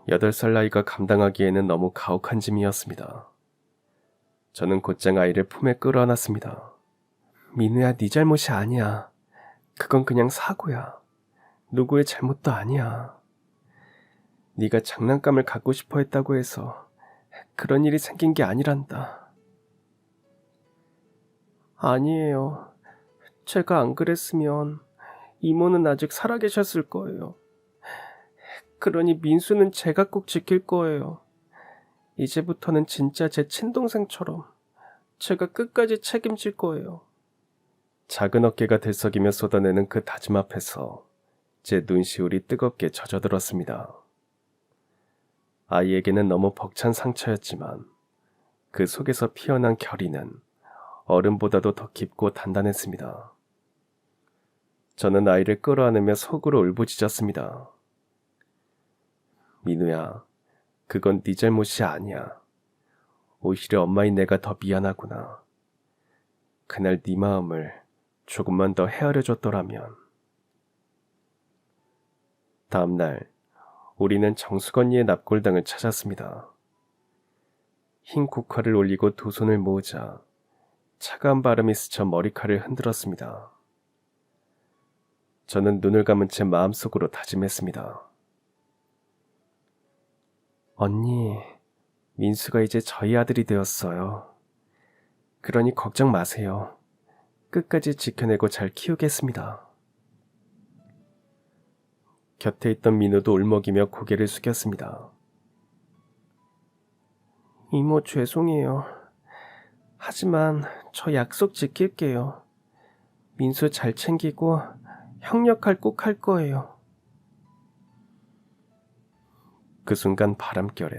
8살 나이가 감당하기에는 너무 가혹한 짐이었습니다. 저는 곧장 아이를 품에 끌어안았습니다. 민우야, 네 잘못이 아니야. 그건 그냥 사고야. 누구의 잘못도 아니야. 네가 장난감을 갖고 싶어 했다고 해서 그런 일이 생긴 게 아니란다. 아니에요. 제가 안 그랬으면 이모는 아직 살아계셨을 거예요. 그러니 민수는 제가 꼭 지킬 거예요. 이제부터는 진짜 제 친동생처럼 제가 끝까지 책임질 거예요. 작은 어깨가 들썩이며 쏟아내는 그 다짐 앞에서 제 눈시울이 뜨겁게 젖어들었습니다. 아이에게는 너무 벅찬 상처였지만 그 속에서 피어난 결의는 얼음보다도 더 깊고 단단했습니다. 저는 아이를 끌어안으며 속으로 울부짖었습니다. 민우야, 그건 네 잘못이 아니야. 오히려 엄마인 내가 더 미안하구나. 그날 네 마음을 조금만 더 헤아려줬더라면. 다음날 우리는 정수건이의 납골당을 찾았습니다. 흰 국화를 올리고 두 손을 모으자 차가운 바람이 스쳐 머리카락을 흔들었습니다. 저는 눈을 감은 채 마음속으로 다짐했습니다. 언니, 민수가 이제 저희 아들이 되었어요. 그러니 걱정 마세요. 끝까지 지켜내고 잘 키우겠습니다. 곁에 있던 민우도 울먹이며 고개를 숙였습니다. 이모 죄송해요. 하지만 저 약속 지킬게요. 민수 잘 챙기고 형 역할 꼭 할 거예요. 그 순간 바람결에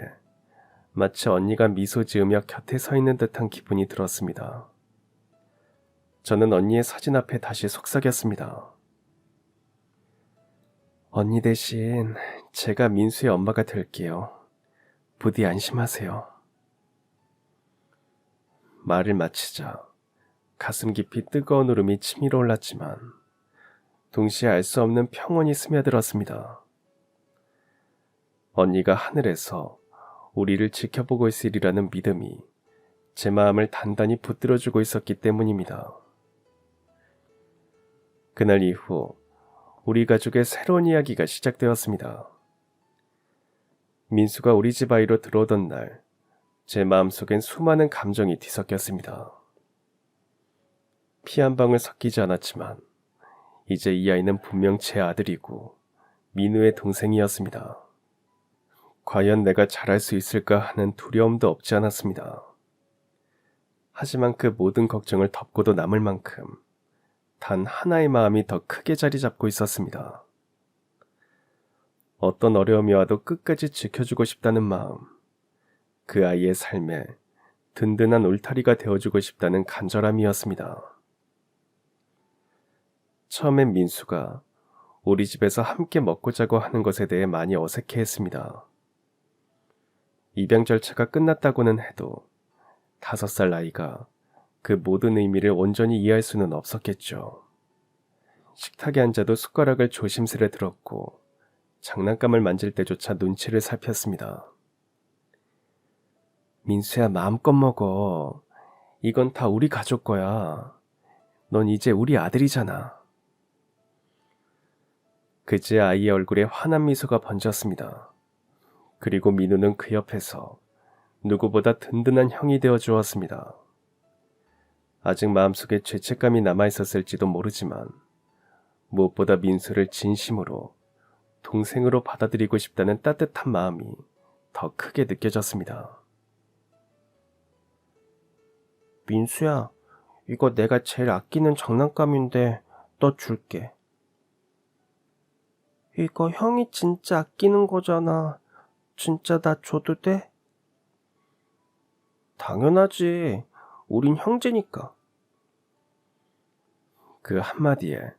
마치 언니가 미소 지으며 곁에 서 있는 듯한 기분이 들었습니다. 저는 언니의 사진 앞에 다시 속삭였습니다. 언니 대신 제가 민수의 엄마가 될게요. 부디 안심하세요. 말을 마치자 가슴 깊이 뜨거운 울음이 치밀어 올랐지만 동시에 알 수 없는 평온이 스며들었습니다. 언니가 하늘에서 우리를 지켜보고 있으리라는 믿음이 제 마음을 단단히 붙들어주고 있었기 때문입니다. 그날 이후 우리 가족의 새로운 이야기가 시작되었습니다. 민수가 우리 집 아이로 들어오던 날, 제 마음속엔 수많은 감정이 뒤섞였습니다. 피 한 방울 섞이지 않았지만 이제 이 아이는 분명 제 아들이고 민우의 동생이었습니다. 과연 내가 잘할 수 있을까 하는 두려움도 없지 않았습니다. 하지만 그 모든 걱정을 덮고도 남을 만큼 단 하나의 마음이 더 크게 자리 잡고 있었습니다. 어떤 어려움이 와도 끝까지 지켜주고 싶다는 마음, 그 아이의 삶에 든든한 울타리가 되어주고 싶다는 간절함이었습니다. 처음엔 민수가 우리 집에서 함께 먹고 자고 하는 것에 대해 많이 어색해했습니다. 입양 절차가 끝났다고는 해도 5살 나이가 그 모든 의미를 온전히 이해할 수는 없었겠죠. 식탁에 앉아도 숟가락을 조심스레 들었고 장난감을 만질 때조차 눈치를 살폈습니다. 민수야, 마음껏 먹어. 이건 다 우리 가족 거야. 넌 이제 우리 아들이잖아. 그제 아이의 얼굴에 환한 미소가 번졌습니다. 그리고 민우는 그 옆에서 누구보다 든든한 형이 되어 주었습니다. 아직 마음속에 죄책감이 남아있었을지도 모르지만 무엇보다 민수를 진심으로 동생으로 받아들이고 싶다는 따뜻한 마음이 더 크게 느껴졌습니다. 민수야, 이거 내가 제일 아끼는 장난감인데 너 줄게. 이거 형이 진짜 아끼는 거잖아. 진짜 나 줘도 돼? 당연하지. 우린 형제니까. 그 한마디에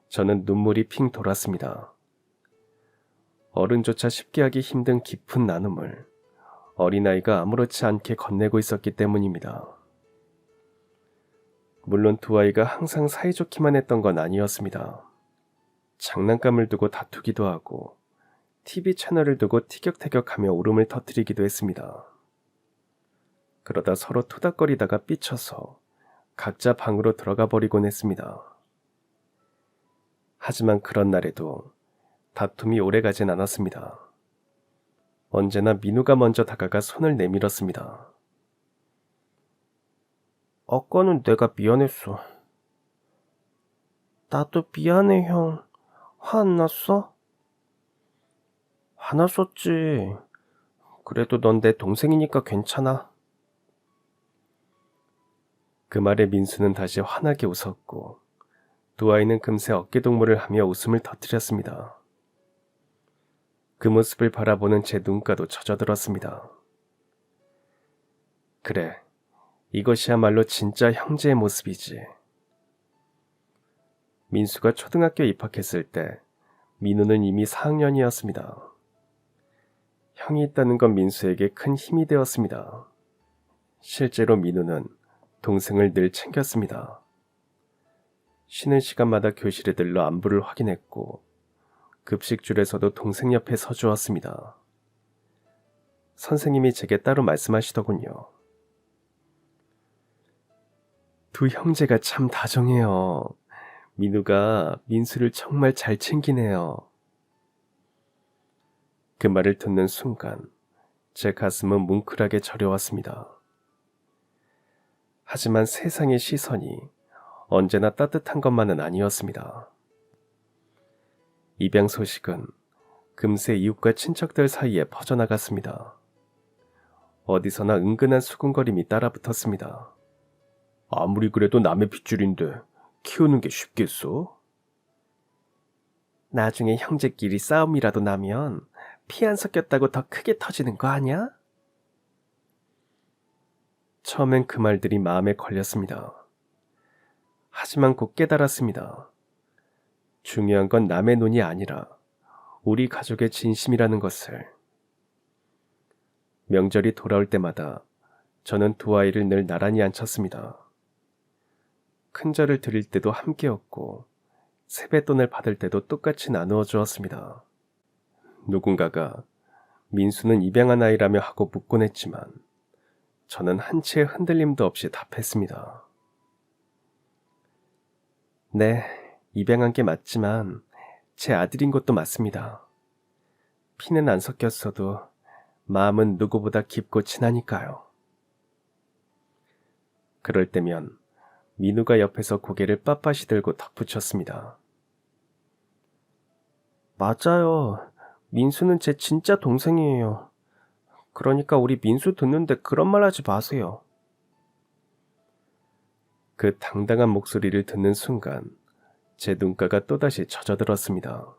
저는 눈물이 핑 돌았습니다. 어른조차 쉽게 하기 힘든 깊은 나눔을 어린아이가 아무렇지 않게 건네고 있었기 때문입니다. 물론 두 아이가 항상 사이좋기만 했던 건 아니었습니다. 장난감을 두고 다투기도 하고 TV 채널을 두고 티격태격하며 울음을 터뜨리기도 했습니다. 그러다 서로 토닥거리다가 삐쳐서 각자 방으로 들어가 버리곤 했습니다. 하지만 그런 날에도 다툼이 오래가진 않았습니다. 언제나 민우가 먼저 다가가 손을 내밀었습니다. 아까는 내가 미안했어. 나도 미안해, 형. 화 안 났어? 화났었지. 그래도 넌 내 동생이니까 괜찮아. 그 말에 민수는 다시 환하게 웃었고 두 아이는 금세 어깨동무를 하며 웃음을 터뜨렸습니다. 그 모습을 바라보는 제 눈가도 젖어들었습니다. 그래, 이것이야말로 진짜 형제의 모습이지. 민수가 초등학교에 입학했을 때 민우는 이미 4학년이었습니다. 형이 있다는 건 민수에게 큰 힘이 되었습니다. 실제로 민우는 동생을 늘 챙겼습니다. 쉬는 시간마다 교실에 들러 안부를 확인했고 급식줄에서도 동생 옆에 서주었습니다. 선생님이 제게 따로 말씀하시더군요. 두 형제가 참 다정해요. 민우가 민수를 정말 잘 챙기네요. 그 말을 듣는 순간 제 가슴은 뭉클하게 저려왔습니다. 하지만 세상의 시선이 언제나 따뜻한 것만은 아니었습니다. 입양 소식은 금세 이웃과 친척들 사이에 퍼져나갔습니다. 어디서나 은근한 수군거림이 따라붙었습니다. 아무리 그래도 남의 핏줄인데 키우는 게 쉽겠어? 나중에 형제끼리 싸움이라도 나면 피 안 섞였다고 더 크게 터지는 거 아니야? 처음엔 그 말들이 마음에 걸렸습니다. 하지만 곧 깨달았습니다. 중요한 건 남의 눈이 아니라 우리 가족의 진심이라는 것을. 명절이 돌아올 때마다 저는 두 아이를 늘 나란히 앉혔습니다. 큰절을 드릴 때도 함께였고 세뱃돈을 받을 때도 똑같이 나누어 주었습니다. 누군가가 민수는 입양한 아이라며 하고 묻곤 했지만 저는 한치의 흔들림도 없이 답했습니다. 네, 입양한 게 맞지만 제 아들인 것도 맞습니다. 피는 안 섞였어도 마음은 누구보다 깊고 친하니까요. 그럴 때면 민우가 옆에서 고개를 빳빳이 들고 덧붙였습니다. 맞아요. 민수는 제 진짜 동생이에요. 그러니까 우리 민수 듣는데 그런 말 하지 마세요. 그 당당한 목소리를 듣는 순간 제 눈가가 또다시 젖어들었습니다.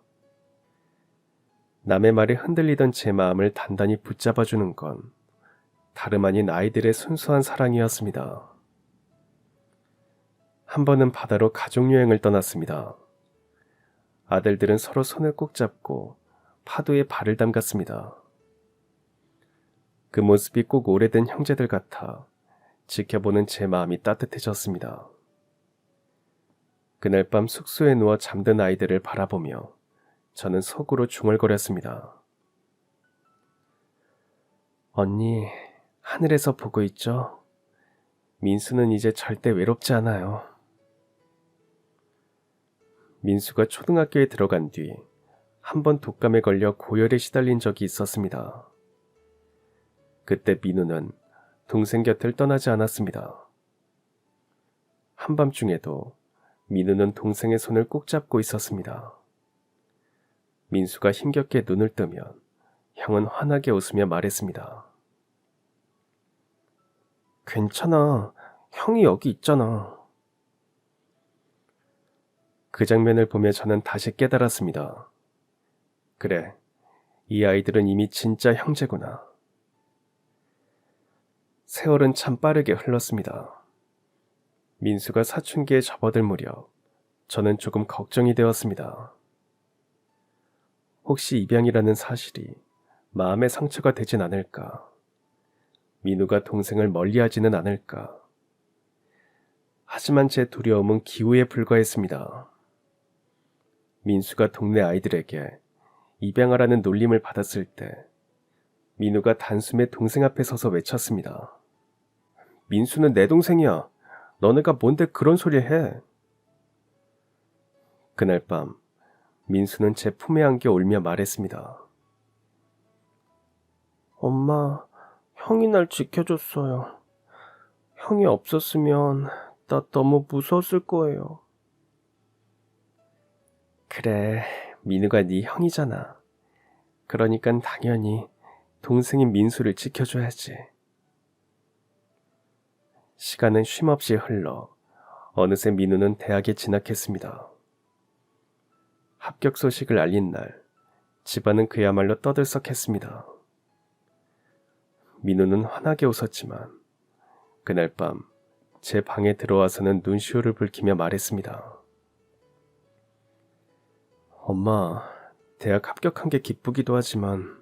남의 말에 흔들리던 제 마음을 단단히 붙잡아주는 건 다름 아닌 아이들의 순수한 사랑이었습니다. 한 번은 바다로 가족여행을 떠났습니다. 아들들은 서로 손을 꼭 잡고 파도에 발을 담갔습니다. 그 모습이 꼭 오래된 형제들 같아 지켜보는 제 마음이 따뜻해졌습니다. 그날 밤 숙소에 누워 잠든 아이들을 바라보며 저는 속으로 중얼거렸습니다. 언니, 하늘에서 보고 있죠? 민수는 이제 절대 외롭지 않아요. 민수가 초등학교에 들어간 뒤 한 번 독감에 걸려 고열에 시달린 적이 있었습니다. 그때 민우는 동생 곁을 떠나지 않았습니다. 한밤중에도 민우는 동생의 손을 꼭 잡고 있었습니다. 민수가 힘겹게 눈을 뜨면 형은 환하게 웃으며 말했습니다. 괜찮아. 형이 여기 있잖아. 그 장면을 보며 저는 다시 깨달았습니다. 그래, 이 아이들은 이미 진짜 형제구나. 세월은 참 빠르게 흘렀습니다. 민수가 사춘기에 접어들 무렵 저는 조금 걱정이 되었습니다. 혹시 입양이라는 사실이 마음의 상처가 되진 않을까? 민우가 동생을 멀리하지는 않을까? 하지만 제 두려움은 기우에 불과했습니다. 민수가 동네 아이들에게 입양하라는 놀림을 받았을 때 민우가 단숨에 동생 앞에 서서 외쳤습니다. 민수는 내 동생이야. 너네가 뭔데 그런 소리 해? 그날 밤 민수는 제 품에 안겨 울며 말했습니다. 엄마, 형이 날 지켜줬어요. 형이 없었으면 나 너무 무서웠을 거예요. 그래, 민우가 네 형이잖아. 그러니깐 당연히 동생인 민수를 지켜줘야지. 시간은 쉼없이 흘러 어느새 민우는 대학에 진학했습니다. 합격 소식을 알린 날, 집안은 그야말로 떠들썩했습니다. 민우는 환하게 웃었지만 그날 밤 제 방에 들어와서는 눈시울을 붉히며 말했습니다. 엄마, 대학 합격한 게 기쁘기도 하지만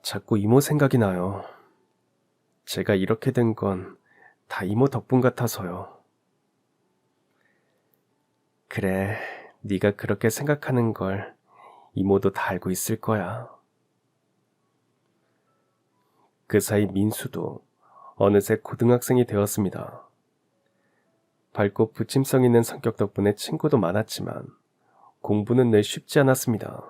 자꾸 이모 생각이 나요. 제가 이렇게 된 건 다 이모 덕분 같아서요. 그래, 네가 그렇게 생각하는 걸 이모도 다 알고 있을 거야. 그 사이 민수도 어느새 고등학생이 되었습니다. 밝고 부침성 있는 성격 덕분에 친구도 많았지만 공부는 늘 쉽지 않았습니다.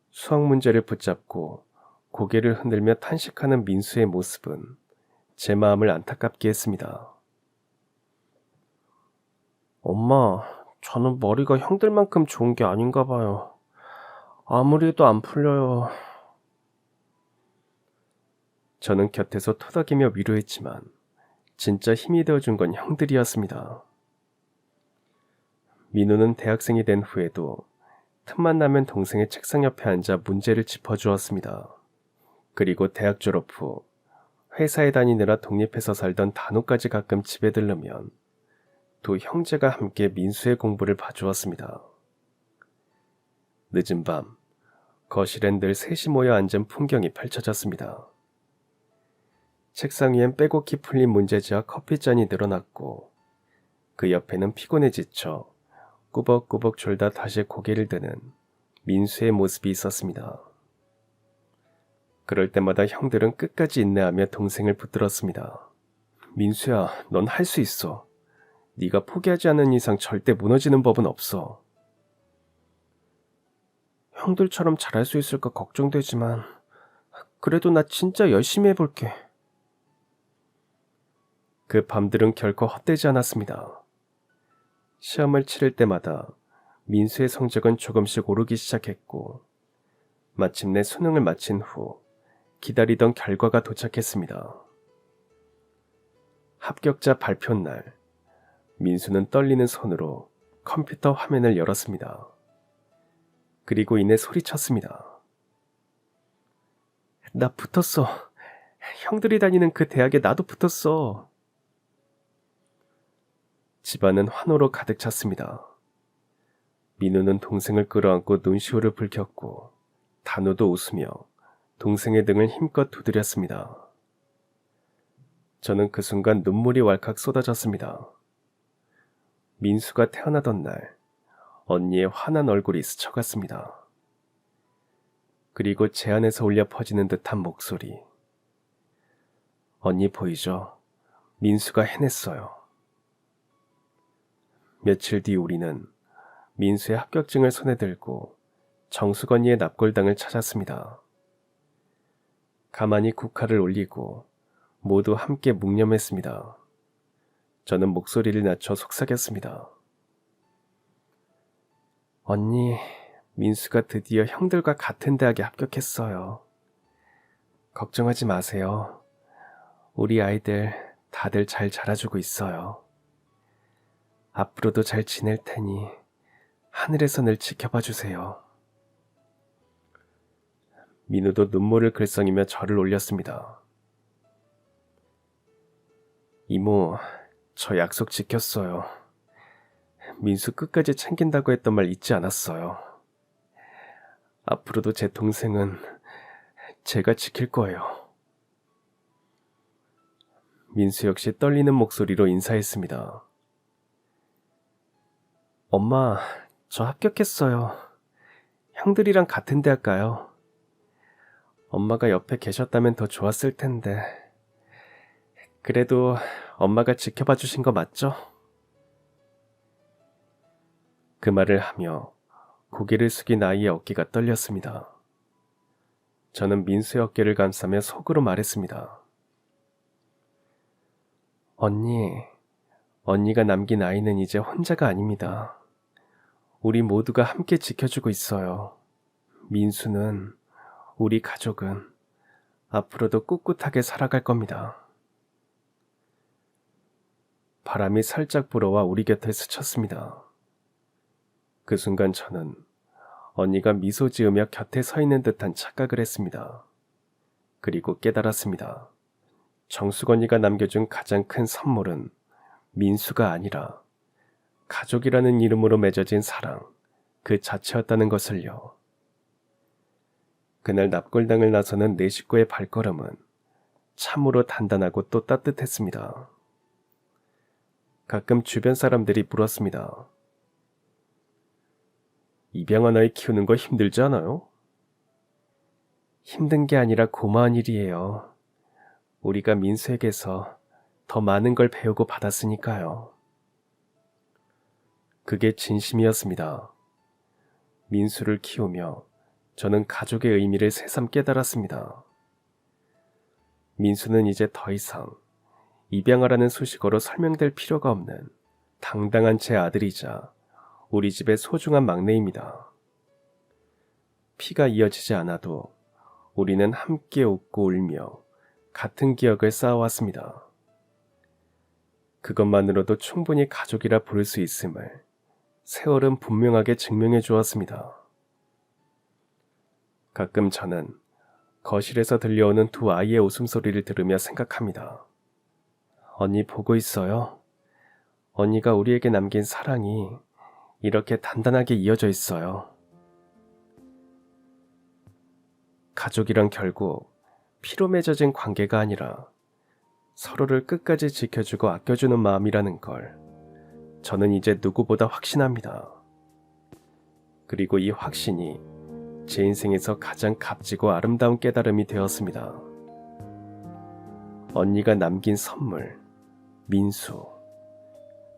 수학 문제를 붙잡고 고개를 흔들며 탄식하는 민수의 모습은 제 마음을 안타깝게 했습니다. 엄마, 저는 머리가 형들만큼 좋은 게 아닌가 봐요. 아무리 해도 안 풀려요. 저는 곁에서 토닥이며 위로했지만 진짜 힘이 되어준 건 형들이었습니다. 민우는 대학생이 된 후에도 틈만 나면 동생의 책상 옆에 앉아 문제를 짚어주었습니다. 그리고 대학 졸업 후 회사에 다니느라 독립해서 살던 단호까지 가끔 집에 들르면 두 형제가 함께 민수의 공부를 봐주었습니다. 늦은 밤, 거실엔 늘 셋이 모여 앉은 풍경이 펼쳐졌습니다. 책상 위엔 빼곡히 풀린 문제지와 커피잔이 늘어났고 그 옆에는 피곤해 지쳐 꾸벅꾸벅 졸다 다시 고개를 드는 민수의 모습이 있었습니다. 그럴 때마다 형들은 끝까지 인내하며 동생을 붙들었습니다. 민수야, 넌 할 수 있어. 네가 포기하지 않는 이상 절대 무너지는 법은 없어. 형들처럼 잘할 수 있을까 걱정되지만 그래도 나 진짜 열심히 해볼게. 그 밤들은 결코 헛되지 않았습니다. 시험을 치를 때마다 민수의 성적은 조금씩 오르기 시작했고 마침내 수능을 마친 후 기다리던 결과가 도착했습니다. 합격자 발표 날, 민수는 떨리는 손으로 컴퓨터 화면을 열었습니다. 그리고 이내 소리쳤습니다. 나 붙었어. 형들이 다니는 그 대학에 나도 붙었어. 집안은 환호로 가득 찼습니다. 민우는 동생을 끌어안고 눈시울을 붉혔고 단우도 웃으며 동생의 등을 힘껏 두드렸습니다. 저는 그 순간 눈물이 왈칵 쏟아졌습니다. 민수가 태어나던 날 언니의 환한 얼굴이 스쳐갔습니다. 그리고 제 안에서 울려 퍼지는 듯한 목소리. 언니 보이죠? 민수가 해냈어요. 며칠 뒤 우리는 민수의 합격증을 손에 들고 정숙 언니의 납골당을 찾았습니다. 가만히 국화를 올리고 모두 함께 묵념했습니다. 저는 목소리를 낮춰 속삭였습니다. 언니, 민수가 드디어 형들과 같은 대학에 합격했어요. 걱정하지 마세요. 우리 아이들 다들 잘 자라주고 있어요. 앞으로도 잘 지낼 테니 하늘에서 늘 지켜봐 주세요. 민우도 눈물을 글썽이며 절을 올렸습니다. 이모, 저 약속 지켰어요. 민수 끝까지 챙긴다고 했던 말 잊지 않았어요. 앞으로도 제 동생은 제가 지킬 거예요. 민수 역시 떨리는 목소리로 인사했습니다. 엄마, 저 합격했어요. 형들이랑 같은 대학 가요. 엄마가 옆에 계셨다면 더 좋았을 텐데. 그래도 엄마가 지켜봐 주신 거 맞죠? 그 말을 하며 고개를 숙인 아이의 어깨가 떨렸습니다. 저는 민수의 어깨를 감싸며 속으로 말했습니다. 언니가 남긴 아이는 이제 혼자가 아닙니다. 우리 모두가 함께 지켜주고 있어요. 민수는, 우리 가족은 앞으로도 꿋꿋하게 살아갈 겁니다. 바람이 살짝 불어와 우리 곁에 스쳤습니다. 그 순간 저는 언니가 미소 지으며 곁에 서 있는 듯한 착각을 했습니다. 그리고 깨달았습니다. 정숙 언니가 남겨준 가장 큰 선물은 민수가 아니라 가족이라는 이름으로 맺어진 사랑 그 자체였다는 것을요. 그날 납골당을 나서는 내 식구의 발걸음은 참으로 단단하고 또 따뜻했습니다. 가끔 주변 사람들이 물었습니다. 입양한 아이 키우는 거 힘들지 않아요? 힘든 게 아니라 고마운 일이에요. 우리가 민수에게서 더 많은 걸 배우고 받았으니까요. 그게 진심이었습니다. 민수를 키우며 저는 가족의 의미를 새삼 깨달았습니다. 민수는 이제 더 이상 입양하라는 수식어로 설명될 필요가 없는 당당한 제 아들이자 우리 집의 소중한 막내입니다. 피가 이어지지 않아도 우리는 함께 웃고 울며 같은 기억을 쌓아왔습니다. 그것만으로도 충분히 가족이라 부를 수 있음을 세월은 분명하게 증명해 주었습니다. 가끔 저는 거실에서 들려오는 두 아이의 웃음소리를 들으며 생각합니다. 언니 보고 있어요. 언니가 우리에게 남긴 사랑이 이렇게 단단하게 이어져 있어요. 가족이란 결국 피로 맺어진 관계가 아니라 서로를 끝까지 지켜주고 아껴주는 마음이라는 걸 저는 이제 누구보다 확신합니다. 그리고 이 확신이 제 인생에서 가장 값지고 아름다운 깨달음이 되었습니다. 언니가 남긴 선물, 민수,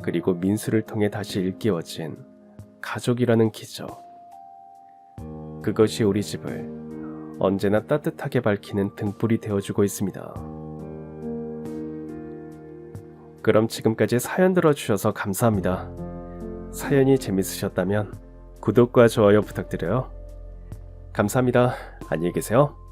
그리고 민수를 통해 다시 일깨워진 가족이라는 기적. 그것이 우리 집을 언제나 따뜻하게 밝히는 등불이 되어주고 있습니다. 그럼 지금까지 사연 들어주셔서 감사합니다. 사연이 재밌으셨다면 구독과 좋아요 부탁드려요. 감사합니다. 안녕히 계세요.